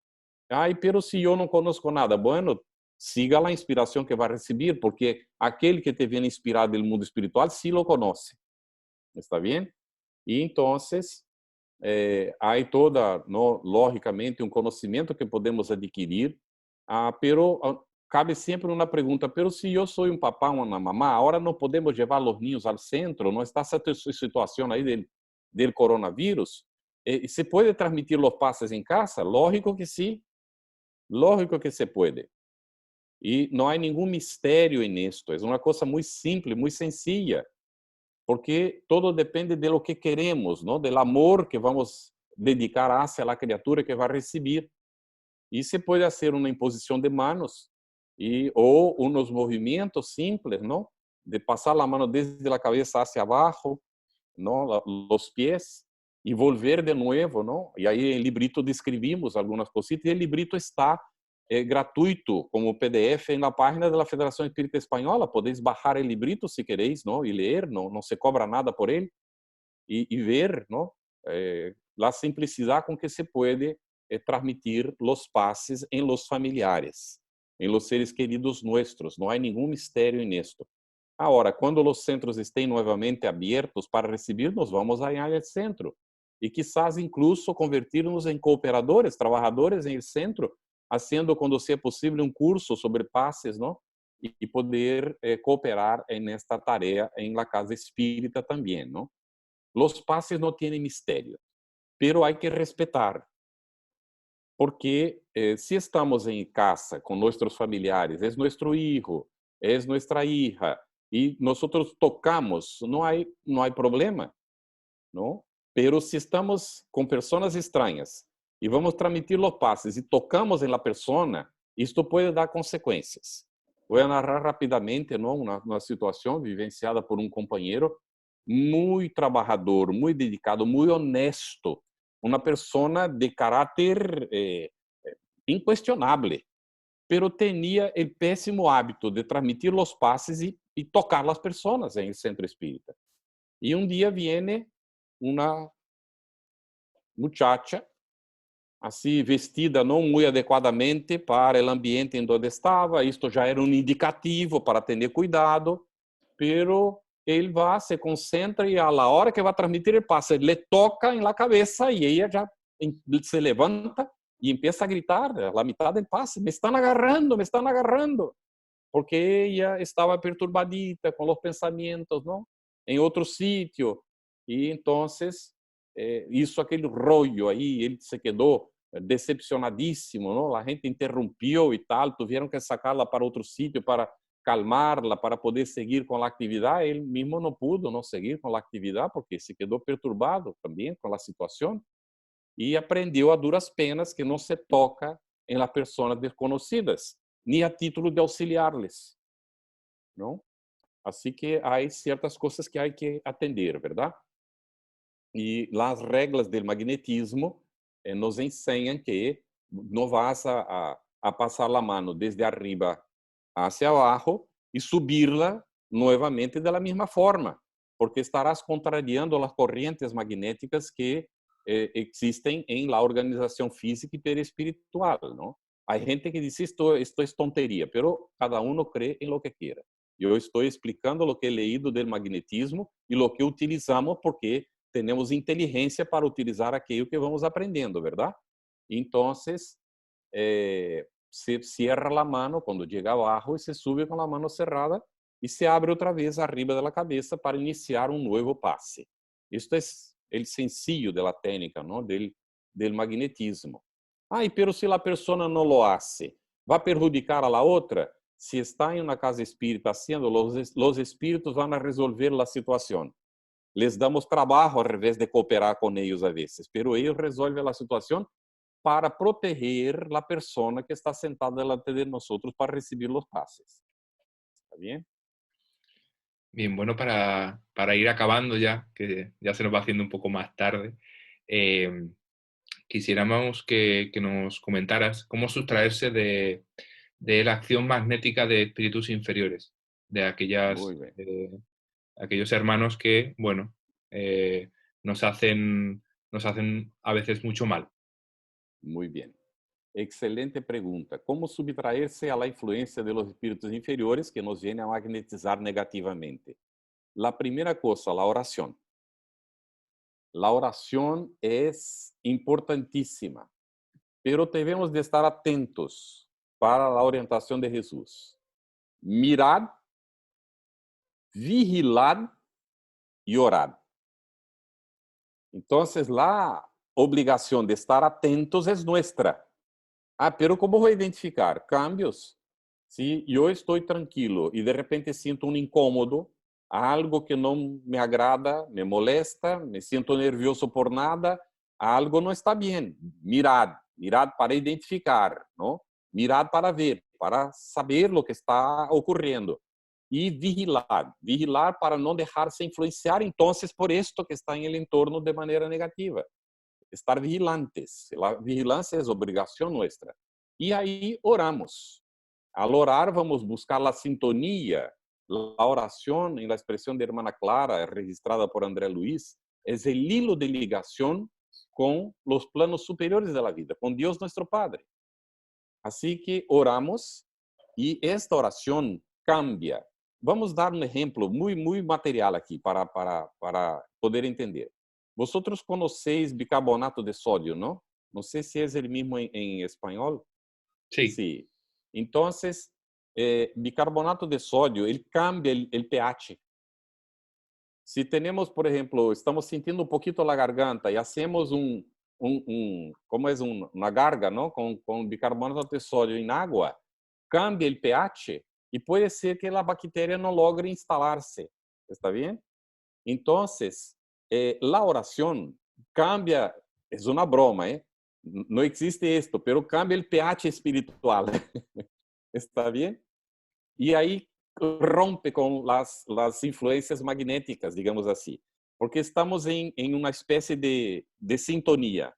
Pero si yo no conozco nada, bueno, siga la inspiración que va a recibir, porque aquel que te viene inspirado del mundo espiritual sí lo conoce. ¿Está bien? Y entonces há toda, no, logicamente, um conhecimento que podemos adquirir, pero cabe sempre uma pergunta, pero se eu sou um papá ou uma mamá, agora não podemos levar os niños ao centro, não está essa situação aí del coronavírus, se pode transmitir os pases em casa? Lógico que sim, lógico que se pode. E não há nenhum mistério nisto, é uma coisa muito simples, muito sencilla. Porque todo depende de lo que queremos, ¿no? Del amor que vamos dedicar hacia la criatura que va a recibir. Y se puede hacer una imposición de manos ou unos movimientos simples, ¿no? De pasar la mano desde la cabeza hacia abajo, ¿no? Los pies, y volver de nuevo, ¿no? Y ahí en el librito describimos algunas cositas, y el librito está gratuito como PDF en la página de la Federación Espírita Española. Podéis bajar el librito si queréis, ¿no? Y leer, no se cobra nada por él, y ver, ¿no? La simplicidad con que se puede transmitir los pases en los familiares, en los seres queridos nuestros. No hay ningún misterio en esto. Ahora, cuando los centros estén nuevamente abiertos para recibirnos, vamos allá al centro. Y quizás incluso convertirnos en cooperadores, trabajadores en el centro, haciendo, cuando sea posible, un curso sobre pases, ¿no? Y poder cooperar en esta tarea en la casa espírita también, ¿no? Los pases no tienen misterio, pero hay que respetar, porque si estamos en casa con nuestros familiares, es nuestro hijo, es nuestra hija, y nosotros tocamos, no hay problema, ¿no? Pero si estamos con personas extrañas y vamos a transmitir los pases y tocamos en la persona, esto puede dar consecuencias. Voy a narrar rápidamente, ¿no? Una situación vivenciada por un compañero muy trabajador, muy dedicado, muy honesto, una persona de carácter incuestionable, pero tenía el pésimo hábito de transmitir los pases y tocar las personas en el centro espírita. Y un día viene una muchacha, así vestida no muy adecuadamente para el ambiente en donde estaba. Esto ya era un indicativo para tener cuidado, pero él va, se concentra y a la hora que va a transmitir el pase, le toca en la cabeza y ella ya se levanta y empieza a gritar a la mitad del pase: me están agarrando, porque ella estaba perturbadita con los pensamientos, ¿no? En otro sitio. Y entonces hizo aquel rollo ahí, él se quedó decepcionadísimo, ¿no? La gente interrumpió y tal, tuvieron que sacarla para otro sitio para calmarla, para poder seguir con la actividad. Él mismo no pudo no seguir con la actividad porque se quedó perturbado también con la situación y aprendió a duras penas que no se toca en las personas desconocidas, ni a título de auxiliarles, ¿no? Así que hay ciertas cosas que hay que atender, ¿verdad? Y las reglas del magnetismo nos enseñan que no vas a pasar la mano desde arriba hacia abajo y subirla nuevamente de la misma forma, porque estarás contrariando las corrientes magnéticas que existen en la organización física y perispiritual, ¿no? Hay gente que dice esto es tontería, pero cada uno cree en lo que quiera. Yo estoy explicando lo que he leído del magnetismo y lo que utilizamos porque tenemos inteligencia para utilizar aquello que vamos aprendendo, ¿verdad? Entonces, se cierra la mano cuando llega abajo y se sube con la mano cerrada y se abre otra vez arriba de la cabeza para iniciar un nuevo pase. Esto es el sencillo de la técnica, ¿no? del magnetismo. Ay, pero si la persona no lo hace, ¿va a perjudicar a la otra? Si está en una casa espírita haciendo, los espíritus van a resolver la situación. Les damos trabajo al revés de cooperar con ellos a veces, pero ellos resuelven la situación para proteger la persona que está sentada delante de nosotros para recibir los pases. ¿Está bien? Bien, bueno, para ir acabando ya, que ya se nos va haciendo un poco más tarde, quisiéramos que nos comentaras cómo sustraerse de la acción magnética de espíritus inferiores, de aquellos hermanos que, bueno, nos hacen a veces mucho mal. Muy bien. Excelente pregunta. ¿Cómo subtraerse a la influencia de los espíritus inferiores que nos vienen a magnetizar negativamente? La primera cosa, la oración. La oración es importantísima, pero debemos de estar atentos para la orientación de Jesús. Mirad, vigilad y orad. Entonces, la obligación de estar atentos es nuestra. Pero ¿cómo voy a identificar cambios? Si yo estoy tranquilo y de repente siento un incómodo, algo que no me agrada, me molesta, me siento nervioso por nada, algo no está bien. Mirad para identificar, ¿no? Mirad para ver. para saber lo que está ocurriendo. Y vigilar para no dejarse influenciar entonces por esto que está en el entorno de manera negativa. Estar vigilantes. La vigilancia es obligación nuestra. Y ahí oramos. Al orar vamos a buscar la sintonía. La oración, en la expresión de hermana Clara, registrada por André Luis, es el hilo de ligación con los planos superiores de la vida, con Dios nuestro Padre. Así que oramos y esta oración cambia. Vamos a dar un ejemplo muy material aquí para poder entender. Vosotros conocéis bicarbonato de sodio, ¿no? No sé si es el mismo en español. Sí, Sí. Entonces, bicarbonato de sodio, él cambia el pH. Si tenemos, por ejemplo, estamos sintiendo un poquito la garganta y hacemos ¿cómo es? Una garga, ¿no? Con bicarbonato de sodio en agua, cambia el pH y puede ser que la bacteria no logre instalarse. ¿Está bien? Entonces, la oración cambia, es una broma, ¿eh? No existe esto, pero cambia el pH espiritual. ¿Está bien? Y ahí rompe con las influencias magnéticas, digamos así, porque estamos en una especie de sintonía.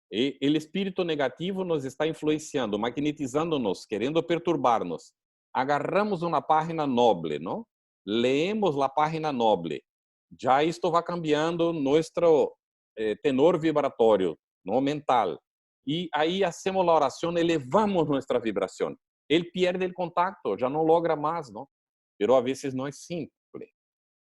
El espíritu negativo nos está influenciando, magnetizándonos, queriendo perturbarnos. Agarramos una página noble, ¿no? Leemos la página noble. Ya esto va cambiando nuestro tenor vibratorio, ¿no? Mental. Y ahí hacemos la oración, elevamos nuestra vibración. Él pierde el contacto, ya no logra más, ¿no? Pero a veces no es simple,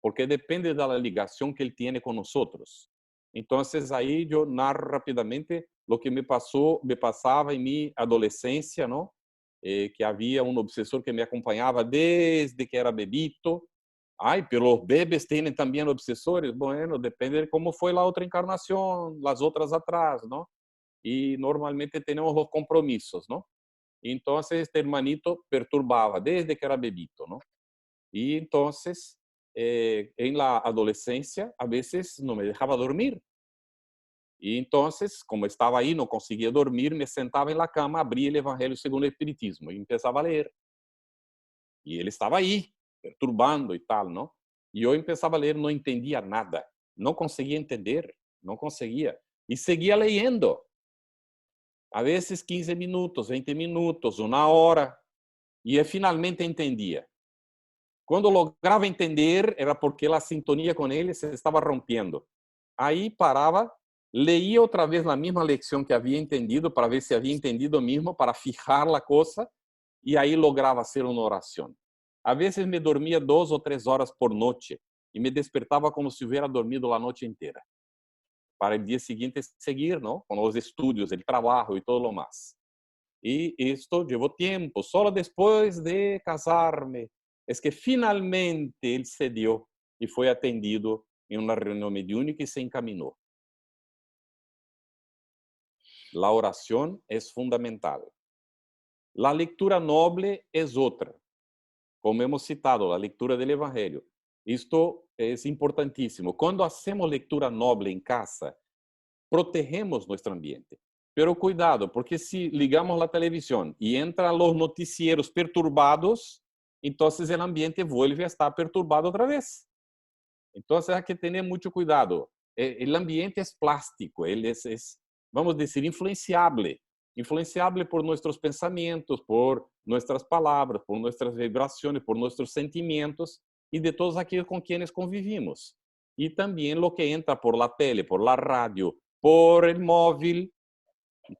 porque depende de la ligación que él tiene con nosotros. Entonces ahí yo narro rápidamente lo que me pasó, me pasaba en mi adolescencia, ¿no? Que había un obsesor que me acompañaba desde que era bebito. Ay, pero los bebés tienen también obsesores. Bueno, depende de cómo fue la otra encarnación, las otras atrás, ¿no? Y normalmente tenemos los compromisos, ¿no? Entonces este hermanito perturbaba desde que era bebito, ¿no? Y entonces en la adolescencia a veces no me dejaba dormir. Y entonces, como estaba ahí, no conseguía dormir, me sentaba en la cama, abría el Evangelio según el Espiritismo y empezaba a leer. Y él estaba ahí, perturbando y tal, ¿no? Y yo empezaba a leer, no entendía nada, no conseguía entender, no conseguía. Y seguía leyendo, a veces 15 minutos, 20 minutos, una hora, y finalmente entendía. Quando lograva entender, era porque a sintonia com ele se estava rompendo. Aí parava, leía outra vez a mesma lição que havia entendido, para ver se havia entendido mesmo, para fijar a coisa, e aí lograva ser uma oração. A vezes me dormia 2 ou 3 horas por noite, e me despertava como se hubiera dormido a noite inteira. Para o dia seguinte seguir, não? Com os estudos, o trabalho e todo o mais. Y esto llevó tiempo. Solo después de casarme es que finalmente él cedió y fue atendido en una reunión mediúnica y se encaminó. La oración es fundamental. La lectura noble es otra. Como hemos citado, la lectura del Evangelio. Esto es importantísimo. Cuando hacemos lectura noble en casa, protegemos nuestro ambiente. Pero cuidado, porque si ligamos la televisión y entran los noticieros perturbados, entonces el ambiente vuelve a estar perturbado otra vez. Entonces hay que tener mucho cuidado. El ambiente es plástico, él es, vamos a decir, influenciable. Influenciable por nuestros pensamientos, por nuestras palabras, por nuestras vibraciones, por nuestros sentimientos y de todos aquellos con quienes convivimos. Y también lo que entra por la tele, por la radio, por el móvil,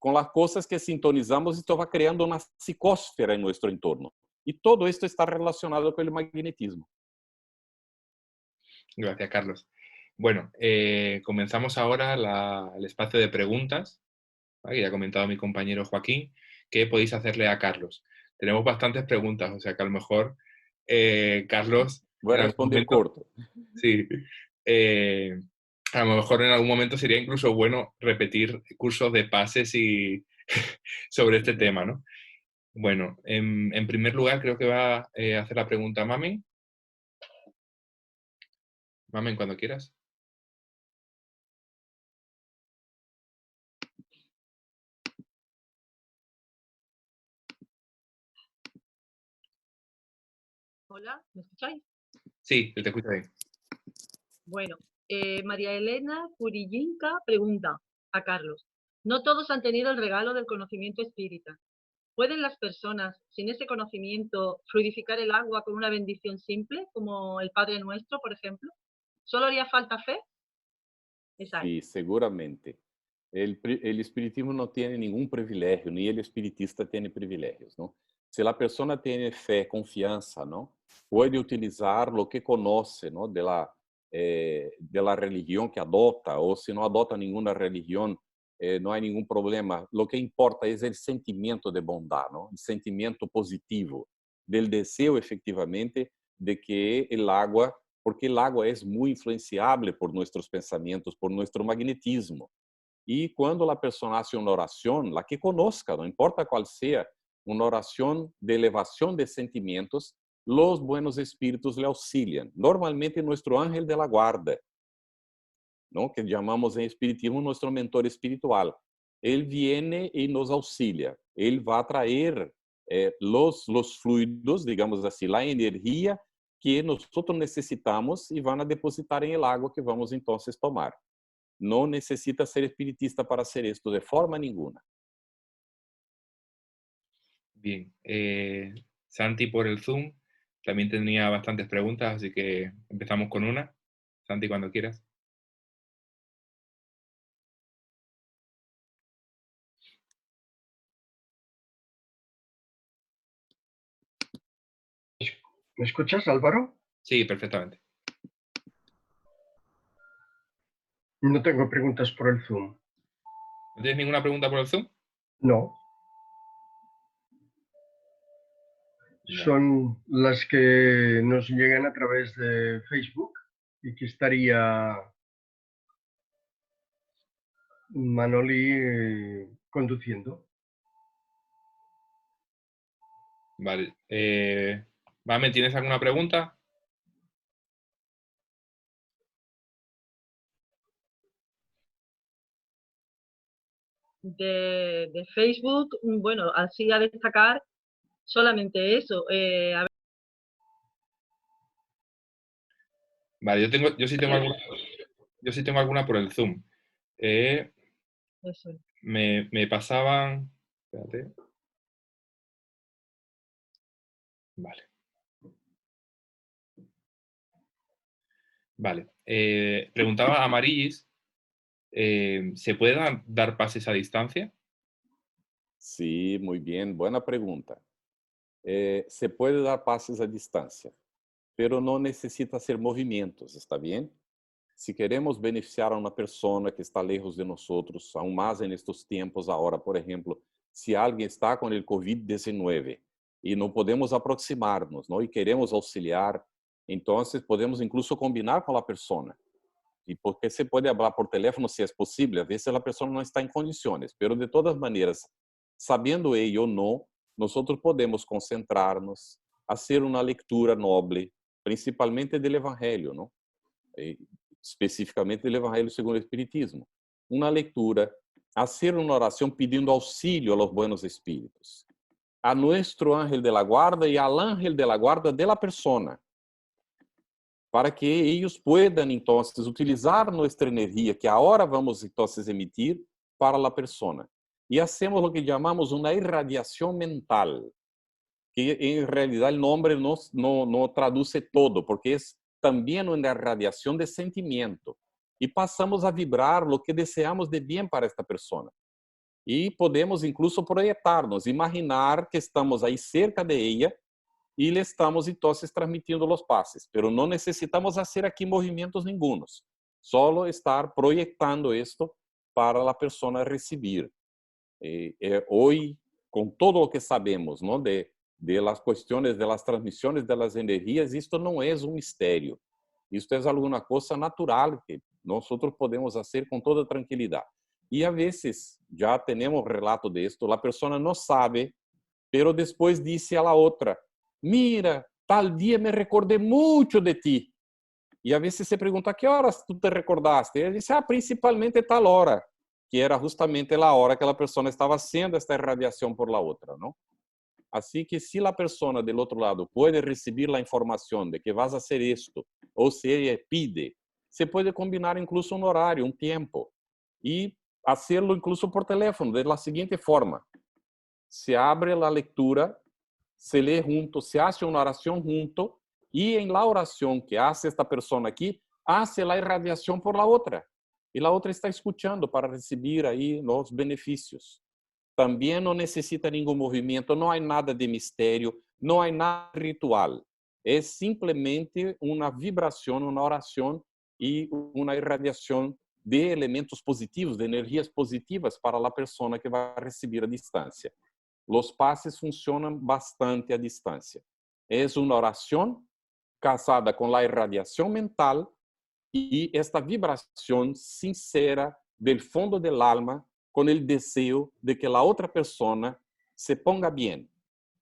con las cosas que sintonizamos, esto va creando una psicosfera en nuestro entorno. Y todo esto está relacionado con el magnetismo. gracias, Carlos. Bueno, comenzamos ahora el espacio de preguntas, ¿vale? Ya ha comentado mi compañero Joaquín que podéis hacerle a Carlos. Tenemos bastantes preguntas, o sea que a lo mejor Carlos Voy a en algún responder momento, corto. sí, a lo mejor en algún momento sería incluso bueno repetir cursos de pases y sobre este tema, ¿no? Bueno, en primer lugar creo que va a hacer la pregunta Mami. Mami, cuando quieras. Hola, ¿me escucháis? Sí, te escucho bien. Bueno, María Elena Curillinca pregunta a Carlos, no todos han tenido el regalo del conocimiento espírita. ¿Pueden las personas, sin ese conocimiento, fluidificar el agua con una bendición simple, como el Padre Nuestro, por ejemplo? ¿Solo haría falta fe? Esa es. Sí, seguramente. El espiritismo no tiene ningún privilegio, ni el espiritista tiene privilegios, ¿no? Si la persona tiene fe, confianza, ¿no? Puede utilizar lo que conoce, ¿no? De la religión que adopta, o si no adopta ninguna religión, no hay ningún problema. Lo que importa es el sentimiento de bondad, ¿no? El sentimiento positivo, del deseo efectivamente de que el agua, porque el agua es muy influenciable por nuestros pensamientos, por nuestro magnetismo. Y cuando la persona hace una oración, la que conozca, no importa cuál sea, una oración de elevación de sentimientos, los buenos espíritus le auxilian. Normalmente nuestro ángel de la guarda, ¿no? Que llamamos en espiritismo nuestro mentor espiritual. Él viene y nos auxilia. Él va a traer los fluidos, digamos así, la energía que nosotros necesitamos y van a depositar en el agua que vamos entonces tomar. No necesita ser espiritista para hacer esto de forma ninguna. Bien. Santi por el Zoom también tenía bastantes preguntas, así que empezamos con una. Santi, cuando quieras. ¿Me escuchas, Álvaro? Sí, perfectamente. No tengo preguntas por el Zoom. ¿No tienes ninguna pregunta por el Zoom? No. Son las que nos llegan a través de Facebook y que estaría Manoli conduciendo. Vale. Mame, ¿tienes alguna pregunta? De Facebook, bueno, así a destacar solamente eso. A ver. Vale, yo sí tengo alguna por el Zoom. Eso. Me pasaban. Espérate. Vale. Vale. Preguntaba a Maris, ¿se puede dar pases a distancia? Sí, muy bien, buena pregunta. Se puede dar pases a distancia, pero no necesita hacer movimientos, ¿está bien? Si queremos beneficiar a una persona que está lejos de nosotros, aún más en estos tiempos ahora, por ejemplo, si alguien está con el COVID-19 y no podemos aproximarnos, ¿no? Y queremos auxiliar, entonces podemos incluso combinar con la persona. Y porque se puede hablar por teléfono si es posible, a veces la persona no está en condiciones, pero de todas maneras, sabiendo ello o no, nosotros podemos concentrarnos, hacer una lectura noble, principalmente del Evangelio, ¿no? Especificamente del Evangelio segundo el Espiritismo. Una lectura, hacer una oración pidiendo auxilio a los buenos espíritus, a nuestro ángel de la guarda y al ángel de la guarda de la persona, para que ellos puedan entonces utilizar nuestra energía que ahora vamos entonces emitir para la persona. Y hacemos lo que llamamos una irradiación mental, que en realidad el nombre no traduce todo, porque es también una radiación de sentimiento. Y pasamos a vibrar lo que deseamos de bien para esta persona. Y podemos incluso proyectarnos, imaginar que estamos ahí cerca de ella y le estamos entonces transmitiendo los pases, pero no necesitamos hacer aquí movimientos ningunos, solo estar proyectando esto para la persona recibir. Hoy, con todo lo que sabemos, ¿no? de las cuestiones de las transmisiones de las energías, esto no es un misterio. Esto es alguna cosa natural que nosotros podemos hacer con toda tranquilidad. Y a veces ya tenemos relato de esto, la persona no sabe, pero después dice a la otra, mira, tal día me recordé mucho de ti. Y a veces se pregunta, ¿a qué horas tú te recordaste? Y él dice, principalmente tal hora, que era justamente la hora que la persona estaba haciendo esta irradiación por la otra, ¿no? Así que si la persona del otro lado puede recibir la información de que vas a hacer esto, o si ella pide, se puede combinar incluso un horario, un tiempo, y hacerlo incluso por teléfono, de la siguiente forma. Se abre la lectura, se lee junto, se hace una oración junto, y en la oración que hace esta persona aquí, hace la irradiación por la otra. Y la otra está escuchando para recibir ahí los beneficios. También no necesita ningún movimiento, no hay nada de misterio, no hay nada ritual. Es simplemente una vibración, una oración y una irradiación de elementos positivos, de energías positivas para la persona que va a recibir a distancia. Los pases funcionan bastante a distancia. Es una oración casada con la irradiación mental y esta vibración sincera del fondo del alma con el deseo de que la otra persona se ponga bien,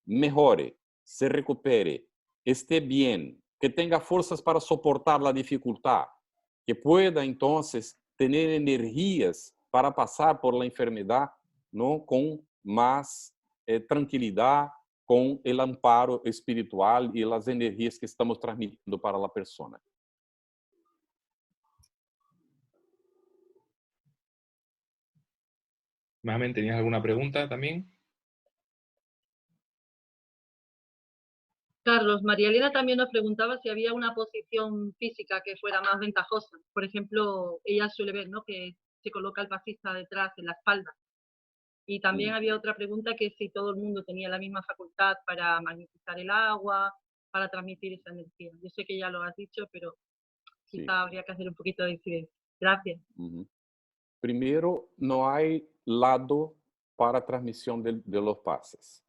mejore, se recupere, esté bien, que tenga fuerzas para soportar la dificultad, que pueda entonces tener energías para pasar por la enfermedad, ¿no? Con más tranquilidad, con el amparo espiritual y las energías que estamos transmitiendo para la persona. Mohamed, ¿tenías alguna pregunta también? Carlos, María Elena también nos preguntaba si había una posición física que fuera más ventajosa. Por ejemplo, ella suele ver, ¿no?, que se coloca el pasista detrás, en la espalda. Y también había otra pregunta, que si todo el mundo tenía la misma facultad para magnetizar el agua, para transmitir esa energía. Yo sé que ya lo has dicho, pero quizá habría que hacer un poquito de incidencia. Gracias. Primero, no hay lado para transmisión de los pases.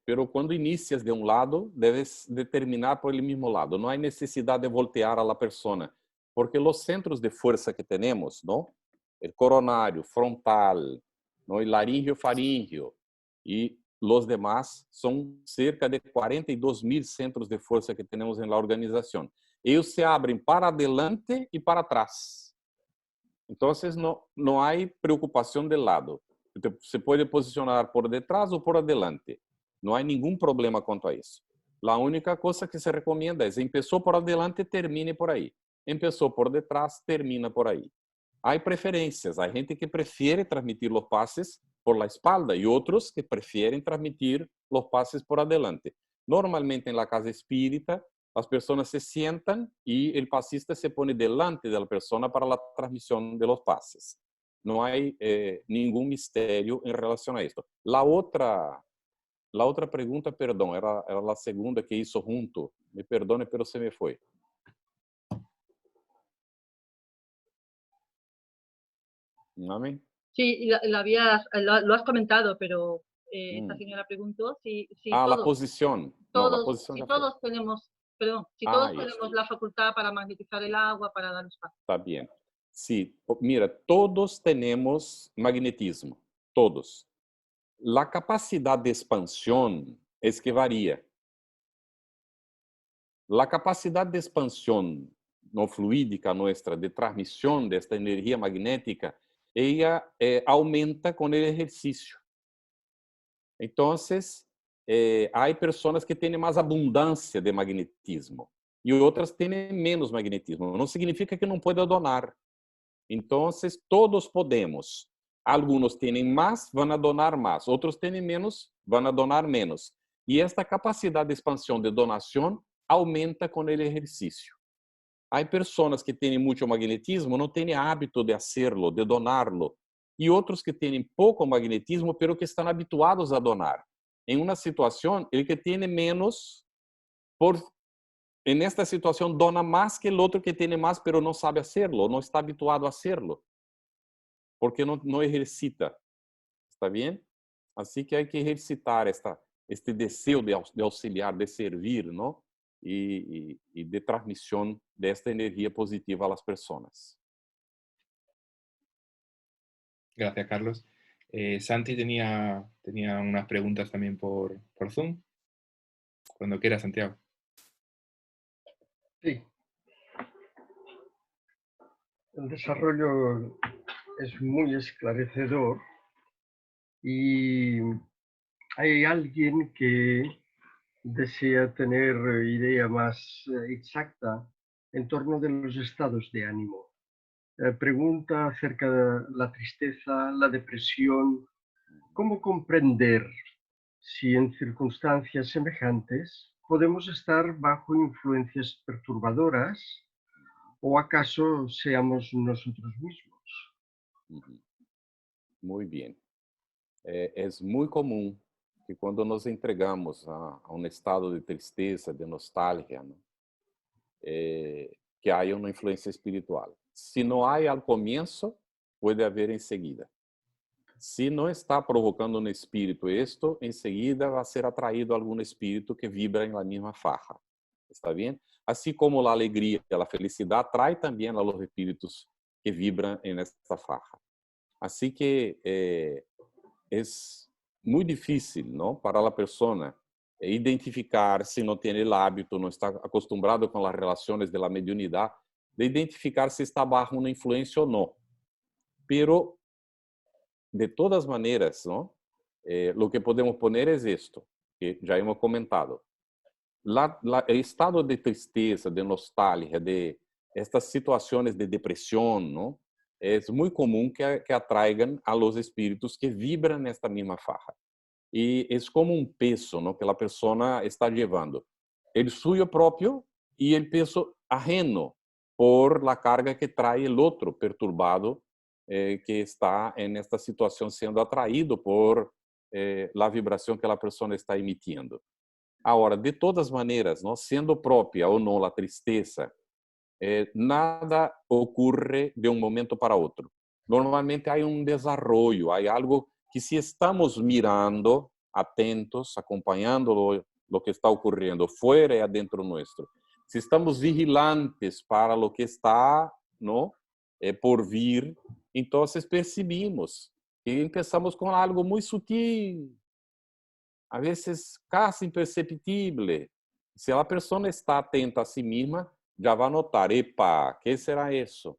Pero cuando inicias de un lado, debes determinar por el mismo lado. No hay necesidad de voltear a la persona, porque los centros de fuerza que tenemos, ¿no? El coronario, frontal, ¿no? El laríngeo, faríngeo y los demás son cerca de 42.000 centros de fuerza que tenemos en la organización. Ellos se abren para adelante y para atrás. Entonces no hay preocupación del lado. Se puede posicionar por detrás o por adelante. No hay ningún problema cuanto a eso. La única cosa que se recomienda es empezó por adelante, termine por ahí. Empezó por detrás, termina por ahí. Hay preferencias. Hay gente que prefiere transmitir los pases por la espalda y otros que prefieren transmitir los pases por adelante. Normalmente en la casa espírita, las personas se sientan y el pasista se pone delante de la persona para la transmisión de los pases. No hay ningún misterio en relación a esto. La otra pregunta, perdón, era la segunda que hizo junto. Me perdone, pero se me fue. ¿Amén? Sí, lo has comentado, pero esta señora preguntó si la posición. No, la posición ya fue. todos tenemos, perdón, si todos tenemos la facultad para magnetizar el agua, para dar espacio. Está bien. Sí, mira, todos tenemos magnetismo, todos. La capacidad de expansión es que varía. La capacidad de expansión no fluídica nuestra, de transmisión de esta energía magnética, ella aumenta con el ejercicio. Entonces, hay personas que tienen más abundancia de magnetismo y otras tienen menos magnetismo. No significa que no pueda donar. Entonces, todos podemos. Algunos tienen más, van a donar más. Otros tienen menos, van a donar menos. Y esta capacidad de expansión de donación aumenta con el ejercicio. Hay personas que tienen mucho magnetismo, no tienen hábito de hacerlo, de donarlo. Y otros que tienen poco magnetismo, pero que están habituados a donar. En una situación, el que tiene menos, en esta situación dona más que el otro que tiene más, pero no sabe hacerlo, no está habituado a hacerlo, porque no ejercita. ¿Está bien? Así que hay que ejercitar este deseo de auxiliar, de servir, ¿no? Y de transmisión de esta energía positiva a las personas. Gracias, Carlos. Santi tenía unas preguntas también por Zoom. Cuando quiera, Santiago. Sí. El desarrollo es muy esclarecedor y hay alguien que desea tener idea más exacta en torno de los estados de ánimo. Pregunta acerca de la tristeza, la depresión. ¿Cómo comprender si en circunstancias semejantes podemos estar bajo influencias perturbadoras o acaso seamos nosotros mismos? Uhum. Muy bien. Es muy común que cuando nos entregamos a un estado de tristeza, de nostalgia, ¿no? Que haya una influencia espiritual. Si no hay al comienzo, puede haber enseguida. Si no está provocando un espíritu esto, enseguida va a ser atraído algún espíritu que vibra en la misma faja. ¿Está bien? Así como la alegría, la felicidad atrae también a los espíritus que vibran en esta faja. Así que es muy difícil, ¿no? Para la persona identificar, si no tiene el hábito, no está acostumbrado con las relaciones de la mediunidad, de identificar si está bajo una influencia o no. Pero, de todas maneras, ¿no? Lo que podemos poner es esto, que ya hemos comentado. El estado de tristeza, de nostalgia, de estas situaciones de depresión, ¿no? Es muy común que atraigan a los espíritus que vibran nesta misma faja. Y es como un peso, ¿no? Que la persona está llevando. El suyo propio y el peso ajeno por la carga que trae el otro perturbado que está en esta situación siendo atraído por la vibración que la persona está emitiendo. Ahora, de todas maneras, ¿no? Siendo propia o no la tristeza, nada ocurre de un momento para otro. Normalmente hay un desarrollo, hay algo que si estamos mirando, atentos, acompañando lo que está ocurriendo fuera y adentro nuestro, si estamos vigilantes para lo que está, ¿no? Por vir, entonces percibimos que empezamos con algo muy sutil, a veces casi imperceptible. Se a pessoa está atenta a si mesma, já vai notar, epa, que será isso?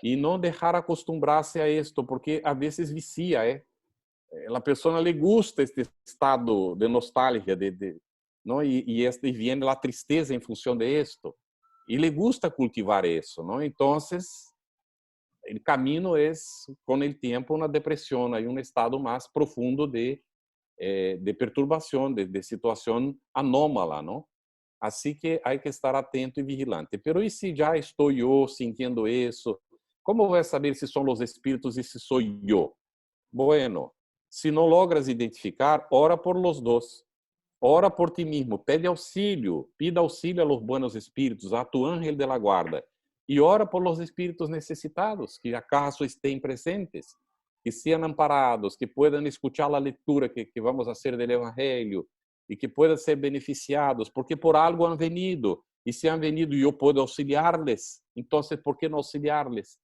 E não deixar acostumbrar-se a isto, porque a vezes vicia, a pessoa le gusta este estado de nostalgia, não? E vem a tristeza em função de esto. E le gusta cultivar isso, não? Então, o caminho é, com o tempo, uma depressão, aí um estado mais profundo de perturbação, de situação anômala, não? Assim que há que estar atento e vigilante. Pero e se já estou eu sentindo isso? Como vai saber se são os espíritos e se sou eu? Bueno, se não logras identificar, ora por los dos. Ora por ti mesmo, pede auxílio, pida auxílio a los buenos espíritos, a tu ángel de la guarda. E ora por los espíritos necessitados, que acaso estén presentes, que sejam amparados, que puedan escuchar a leitura que vamos a hacer del Evangelio, e que puedan ser beneficiados, porque por algo han venido, e se han venido e eu puedo auxiliar-les, então, por que não auxiliar-les?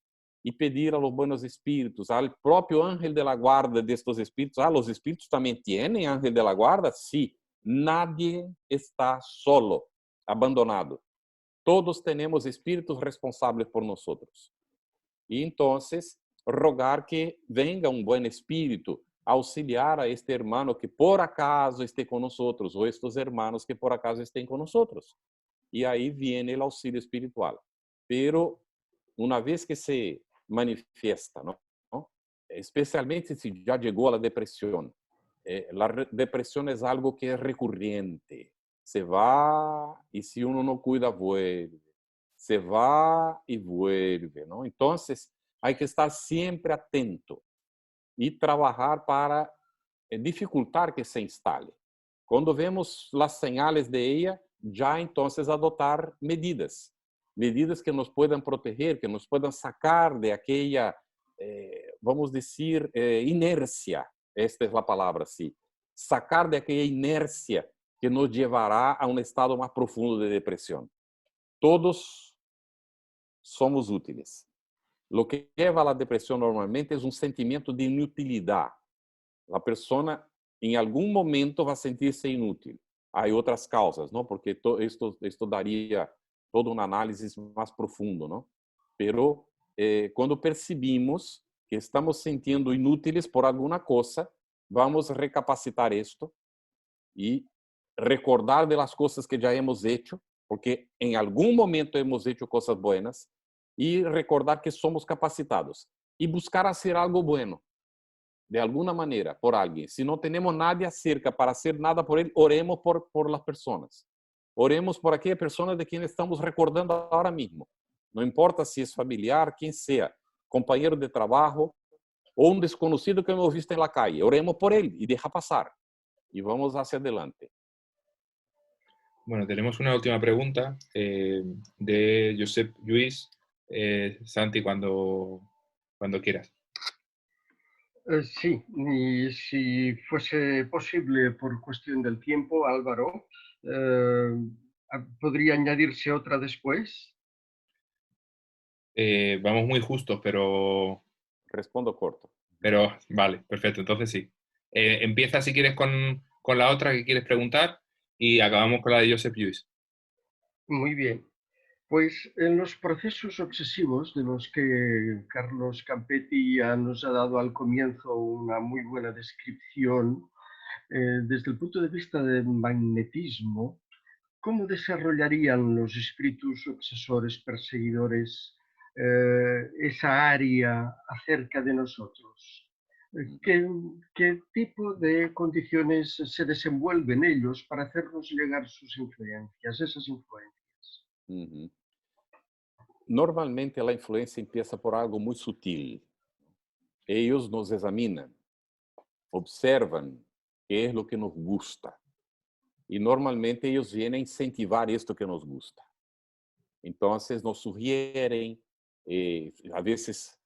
E pedir a los buenos espíritos, al próprio ángel de la guarda de estos espíritos. Los espíritos também têm ángel de la guarda? Sí. Nadie está solo, abandonado. Todos temos espíritos responsáveis por nós. E então, rogar que venga um bom espírito auxiliar a este hermano que por acaso esté com nós, ou estes hermanos que por acaso estén com nós. E aí vem o auxílio espiritual. Pero, uma vez que se manifiesta, ¿no? Especialmente se já chegou a depressão, la depresión es algo que es recurrente. Se va y si uno no cuida, vuelve. Se va y vuelve, ¿no? Entonces, hay que estar siempre atento y trabajar para dificultar que se instale. Cuando vemos las señales de ella, ya entonces adoptar medidas. Medidas que nos puedan proteger, que nos puedan sacar de aquella, vamos decir, inercia. Esta é a palavra, sim. Sacar daquela inércia que nos levará a um estado mais profundo de depressão. Todos somos úteis. O que leva à depressão normalmente é um sentimento de inutilidade. A pessoa, em algum momento, vai sentir-se inútil. Há outras causas, não? Porque isto daria toda uma análise mais profunda, não? Pero, quando percebemos que estamos sentindo inúteis por alguma coisa, vamos recapacitar isto y recordar de las cosas que ya hemos hecho, porque en algún momento hemos hecho cosas buenas, y recordar que somos capacitados y buscar hacer algo bueno, de alguna manera, por alguien. Si no tenemos nadie cerca para hacer nada por él, oremos por las personas. Oremos por aquella persona de quien estamos recordando ahora mismo. No importa si es familiar, quien sea, compañero de trabajo o un desconocido que hemos visto en la calle. Oremos por él y deja pasar. Y vamos hacia adelante. Bueno, tenemos una última pregunta de Josep Lluís. Santi, cuando quieras. Sí, y si fuese posible por cuestión del tiempo, Álvaro, ¿podría añadirse otra después? Vamos muy justos, pero Respondo corto. vale, perfecto. Entonces sí. Empieza si quieres con la otra que quieres preguntar y acabamos con la de Josep Lluís. Muy bien. Pues en los procesos obsesivos de los que Carlos Campetti ya nos ha dado al comienzo una muy buena descripción, desde el punto de vista del magnetismo, ¿cómo desarrollarían los espíritus obsesores perseguidores esa área acerca de nosotros? ¿Qué tipo de condiciones se desenvuelven ellos para hacernos llegar sus influencias, esas influencias? Uhum. Normalmente la influencia empieza por algo muy sutil. Ellos nos examinan, observan qué es lo que nos gusta. Y normalmente ellos vienen a incentivar esto que nos gusta. Entonces nos sugieren, a veces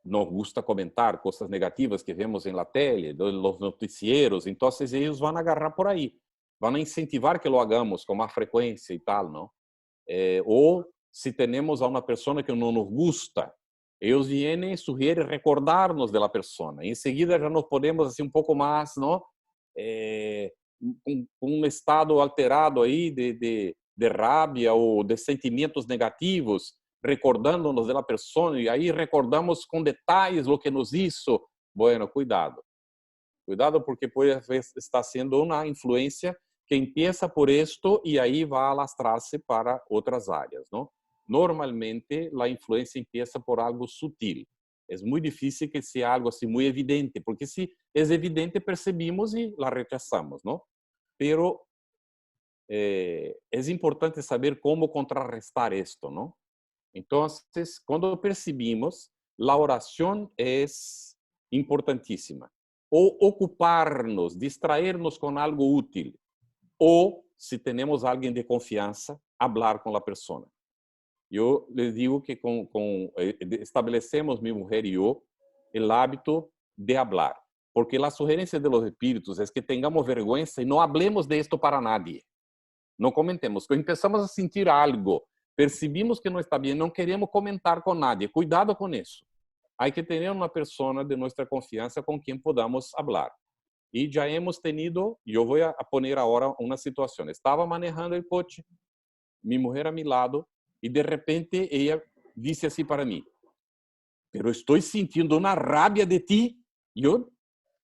nos gusta comentar cosas negativas que vemos en la tele, los noticieros, entonces ellos van a agarrar por ahí, van a incentivar que lo hagamos con más frecuencia y tal, ¿no? O si tenemos a una persona que no nos gusta, ellos vienen y sugieren recordarnos de la persona. Enseguida ya nos ponemos así un poco más, ¿no? Un estado alterado ahí de rabia o de sentimientos negativos, recordándonos de la persona, y ahí recordamos con detalles lo que nos hizo. Bueno, cuidado. Cuidado porque puede estar siendo una influencia que empieza por esto y ahí va a alastrarse para otras áreas, ¿no? Normalmente la influencia empieza por algo sutil. Es muy difícil que sea algo así muy evidente, porque si es evidente percibimos y la rechazamos, ¿no? Pero es importante saber cómo contrarrestar esto, ¿no? Entonces, cuando percibimos, la oración es importantísima. O ocuparnos, distraernos con algo útil. O, si tenemos alguien de confianza, hablar con la persona. Yo les digo que establecemos, mi mujer y yo, el hábito de hablar. Porque la sugerencia de los espíritus es que tengamos vergüenza y no hablemos de esto para nadie. No comentemos. Cuando empezamos a sentir algo, percibimos que no está bien, no queremos comentar con nadie. Cuidado con eso. Hay que tener una persona de nuestra confianza con quien podamos hablar. Y ya hemos tenido, yo voy a poner ahora una situación. Estaba manejando el coche, mi mujer a mi lado, y de repente ella dice así para mí: pero estoy sintiendo una rabia de ti. Yo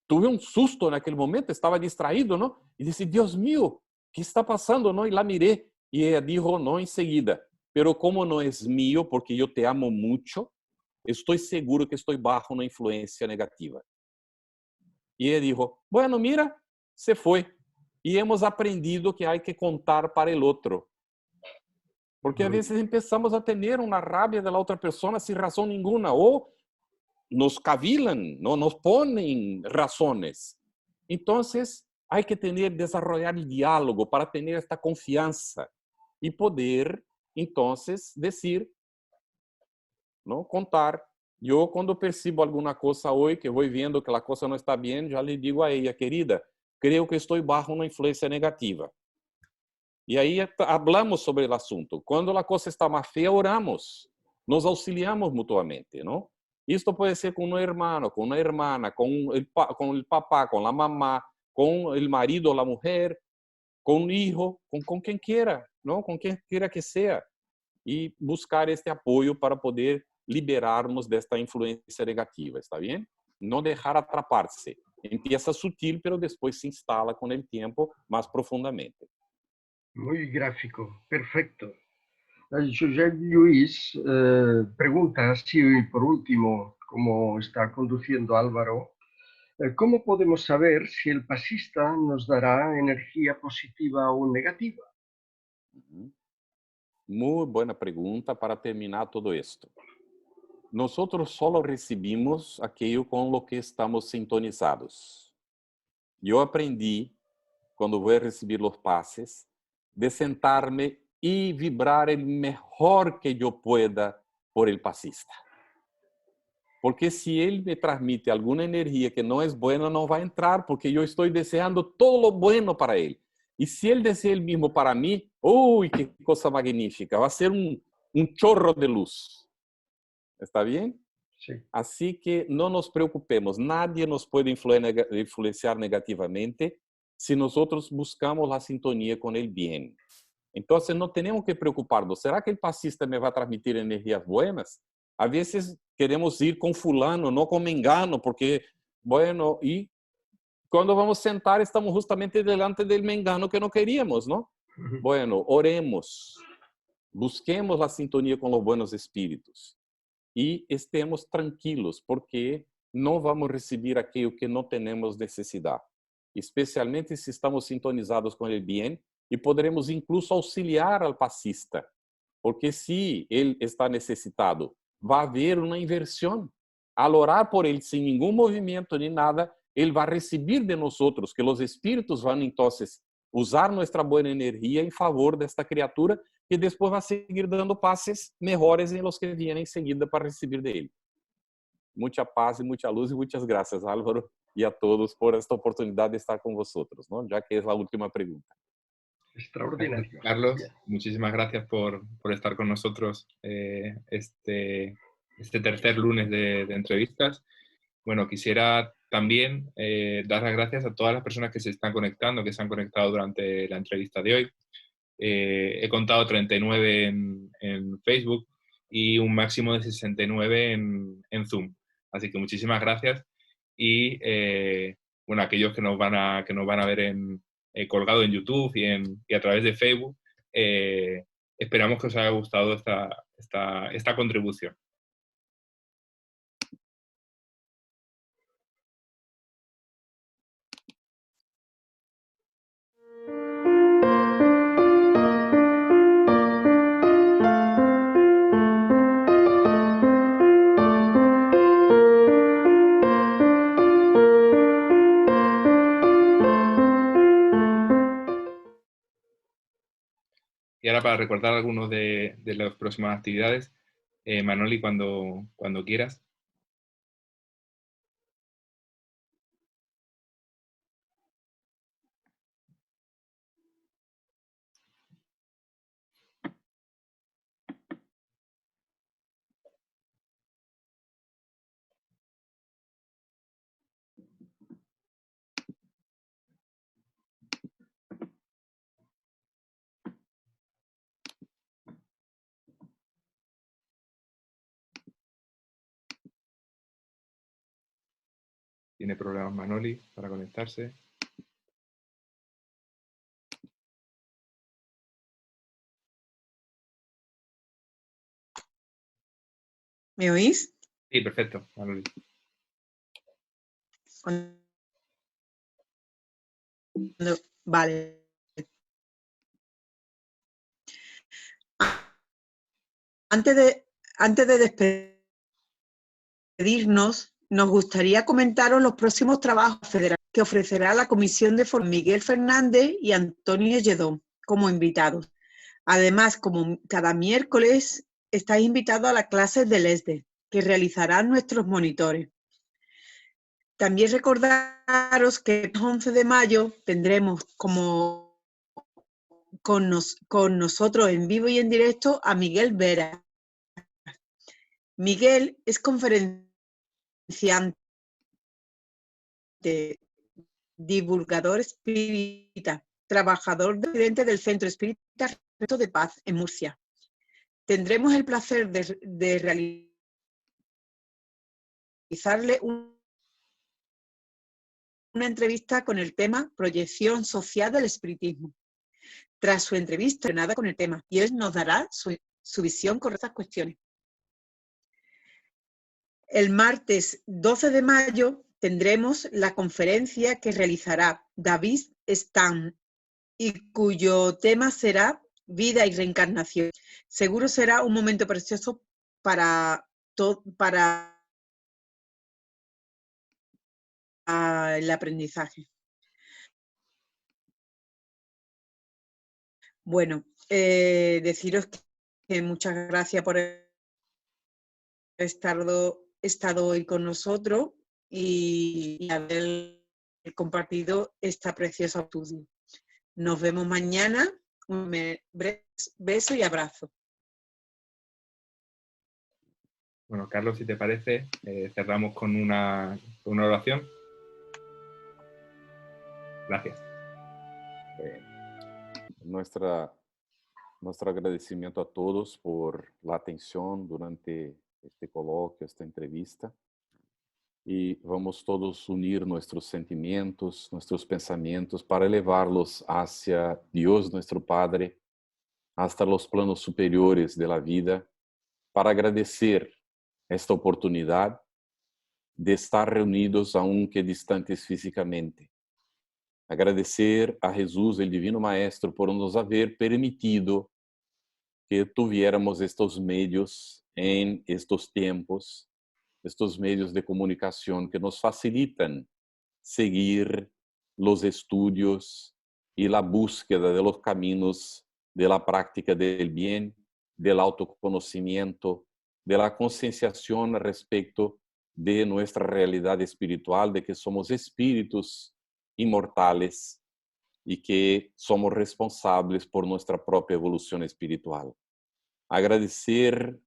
tuve un susto en aquel momento, estaba distraído, ¿no? Y dije, Dios mío, ¿qué está pasando, no? Y la miré y ella dijo, no, enseguida, pero como no es mío, porque yo te amo mucho, estoy seguro que estoy bajo una influencia negativa. Y ella dijo, bueno, mira, se fue. Y hemos aprendido que hay que contar para el otro. Porque a veces empezamos a tener una rabia de la otra persona sin razón ninguna, o nos cavilan, ¿no? Nos ponen razones. Entonces, hay que desarrollar el diálogo para tener esta confianza y poder, entonces, decir, ¿no? Contar. Yo cuando percibo alguna cosa hoy, que voy viendo que la cosa no está bien, ya le digo a ella, querida, creo que estoy bajo una influencia negativa. Y ahí hablamos sobre el asunto. Cuando la cosa está más fea, oramos, nos auxiliamos mutuamente, ¿no? Esto puede ser con un hermano, con una hermana, con el papá, con la mamá, con el marido o la mujer, con un hijo, con quien quiera, ¿no? Con quien quiera que sea. Y buscar este apoyo para poder liberarnos de esta influencia negativa, ¿está bien? No dejar atraparse. Empieza sutil, pero después se instala con el tiempo más profundamente. Muy gráfico, perfecto. José Luis pregunta así, por último, como está conduciendo Álvaro, ¿cómo podemos saber si el pasista nos dará energía positiva o negativa? Muy buena pregunta para terminar todo esto. Nosotros solo recibimos aquello con lo que estamos sintonizados. Yo aprendí, cuando voy a recibir los pases, de sentarme y vibrar el mejor que yo pueda por el pasista. Porque si él me transmite alguna energía que no es buena, no va a entrar, porque yo estoy deseando todo lo bueno para él. Y si él desea el mismo para mí, ¡uy, qué cosa magnífica! Va a ser un chorro de luz. ¿Está bien? Sí. Así que no nos preocupemos, nadie nos puede influenciar negativamente si nosotros buscamos la sintonía con el bien. Entonces no tenemos que preocuparnos. ¿Será que el pasista me va a transmitir energías buenas? A veces queremos ir con fulano, no con mengano, porque, bueno, y cuando vamos a sentar estamos justamente delante del mengano que no queríamos, ¿no? Bueno, oremos, busquemos la sintonía con los buenos espíritus y estemos tranquilos, porque no vamos a recibir aquello que no tenemos necesidad, especialmente si estamos sintonizados con el bien, y podremos incluso auxiliar al pasista, porque si él está necesitado, va a haber una inversión. Al orar por él sin ningún movimiento ni nada, él va a recibir de nosotros, que los espíritus van entonces usar nuestra buena energía en favor de esta criatura, que después va a seguir dando pases mejores en los que vienen enseguida para recibir de él. Mucha paz y mucha luz, y muchas gracias, Álvaro, y a todos por esta oportunidad de estar con vosotros, ¿no? Ya que es la última pregunta. Extraordinario. Carlos, Bien. muchísimas gracias por estar con nosotros este tercer lunes de entrevistas. Bueno, quisiera también dar las gracias a todas las personas que se están conectando, que se han conectado durante la entrevista de hoy. He contado 39 en Facebook y un máximo de 69 en Zoom. Así que muchísimas gracias. Y bueno, aquellos que nos van a ver colgado en YouTube y a través de Facebook, esperamos que os haya gustado esta contribución. Y ahora, para recordar algunos de las próximas actividades, Manoli, cuando quieras. ¿Tiene problemas Manoli para conectarse? ¿Me oís? Sí, perfecto, Manoli. Vale. Antes de despedirnos, nos gustaría comentaros los próximos trabajos federales que ofrecerá la Comisión de Formación Miguel Fernández y Antonio Lledó como invitados. Además, como cada miércoles, estáis invitados a las clases del ESDE, que realizarán nuestros monitores. También recordaros que el 11 de mayo tendremos con nosotros en vivo y en directo a Miguel Vera. Miguel es conferenciante, divulgador espírita, trabajador residente del Centro Espírita Reto de Paz en Murcia. Tendremos el placer de realizarle una entrevista con el tema Proyección social del espiritismo. Tras su entrevista nada con el tema, y él nos dará su visión con estas cuestiones. El martes 12 de mayo tendremos la conferencia que realizará David Stam y cuyo tema será vida y reencarnación. Seguro será un momento precioso para el aprendizaje. Bueno, deciros que muchas gracias por estado hoy con nosotros y haber compartido esta preciosa estudio. Nos vemos mañana. Un beso y abrazo. Bueno, Carlos, si te parece, cerramos con una oración. Gracias. Nuestro agradecimiento a todos por la atención durante este coloquio, esta entrevista. Y vamos todos unir nuestros sentimientos, nuestros pensamientos para elevarlos hacia Dios nuestro Padre, hasta los planos superiores de la vida, para agradecer esta oportunidad de estar reunidos aunque distantes físicamente. Agradecer a Jesús, el Divino Maestro, por nos haber permitido que tuviéramos estos medios en estos tiempos, estos medios de comunicación que nos facilitan seguir los estudios y la búsqueda de los caminos de la práctica del bien, del autoconocimiento, de la concienciación respecto de nuestra realidad espiritual, de que somos espíritus inmortales y que somos responsables por nuestra propia evolución espiritual. Agradecer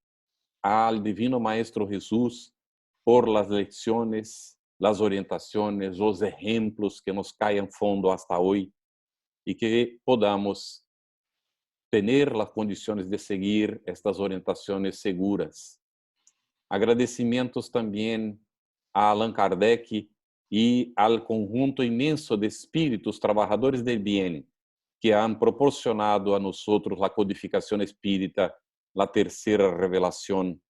al Divino Maestro Jesús por las lecciones, las orientaciones, los ejemplos que nos caen fondo hasta hoy y que podamos tener las condiciones de seguir estas orientaciones seguras. Agradecimientos también a Allan Kardec y al conjunto inmenso de espíritus trabajadores del bien que han proporcionado a nosotros la codificación espírita, la tercera revelación.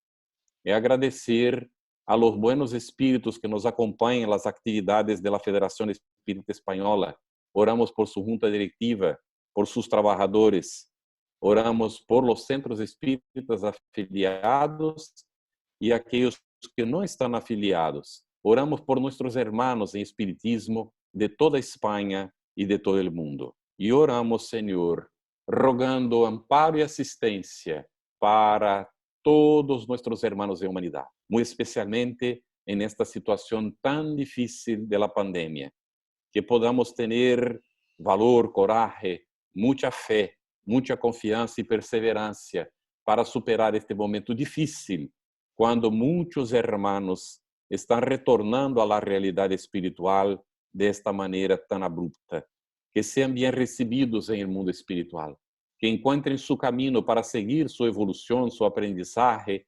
Y agradecer a los buenos espíritus que nos acompañan en las actividades de la Federación Espírita Española. Oramos por su junta directiva, por sus trabajadores. Oramos por los centros espíritas afiliados y aquellos que no están afiliados. Oramos por nuestros hermanos en espiritismo de toda España y de todo el mundo. Y oramos, Señor, rogando amparo y asistencia para todos nuestros hermanos de humanidad, muy especialmente en esta situación tan difícil de la pandemia, que podamos tener valor, coraje, mucha fe, mucha confianza y perseverancia para superar este momento difícil, cuando muchos hermanos están retornando a la realidad espiritual de esta manera tan abrupta. Que sean bien recibidos en el mundo espiritual, que encuentren su camino para seguir su evolución, su aprendizaje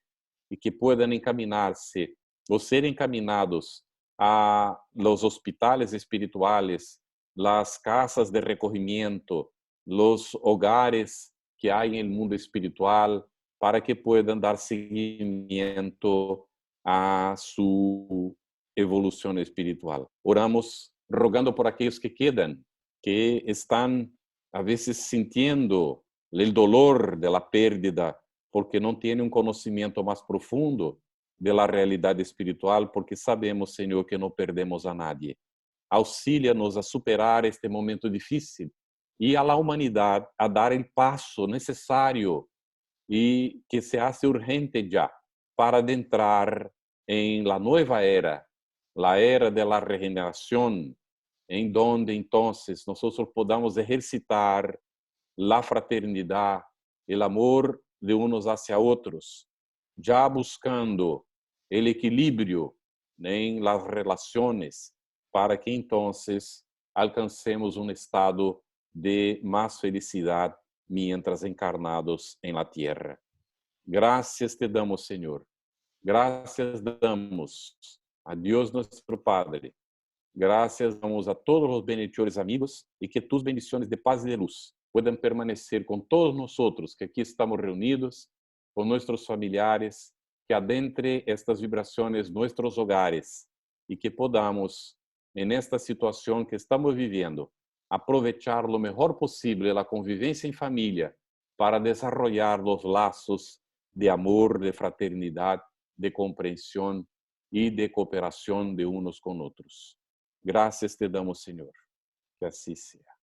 y que puedan encaminarse o ser encaminados a los hospitales espirituales, las casas de recogimiento, los hogares que hay en el mundo espiritual, para que puedan dar seguimiento a su evolución espiritual. Oramos rogando por aquellos que quedan, que están a veces sintiendo el dolor de la pérdida, porque no tienen un conocimiento más profundo de la realidad espiritual, porque sabemos, Señor, que no perdemos a nadie. Auxilia-nos a superar este momento difícil y a la humanidad a dar el paso necesario y que se hace urgente ya para adentrar en la nueva era, la era de la regeneración, en donde entonces nosotros podamos ejercitar la fraternidad, el amor de unos hacia otros, ya buscando el equilibrio en las relaciones para que entonces alcancemos un estado de más felicidad mientras encarnados en la tierra. Gracias te damos, Señor. Gracias damos a Dios nuestro Padre, Gracias damos a todos los benhechores amigos y que tus bendiciones de paz y de luz puedan permanecer con todos nosotros que aquí estamos reunidos, con nuestros familiares, que adentre estas vibraciones nuestros hogares y que podamos, en esta situación que estamos viviendo, aprovechar lo mejor posible la convivencia en familia para desarrollar los lazos de amor, de fraternidad, de comprensión y de cooperación de unos con otros. Gracias te damos, Señor. Que así sea.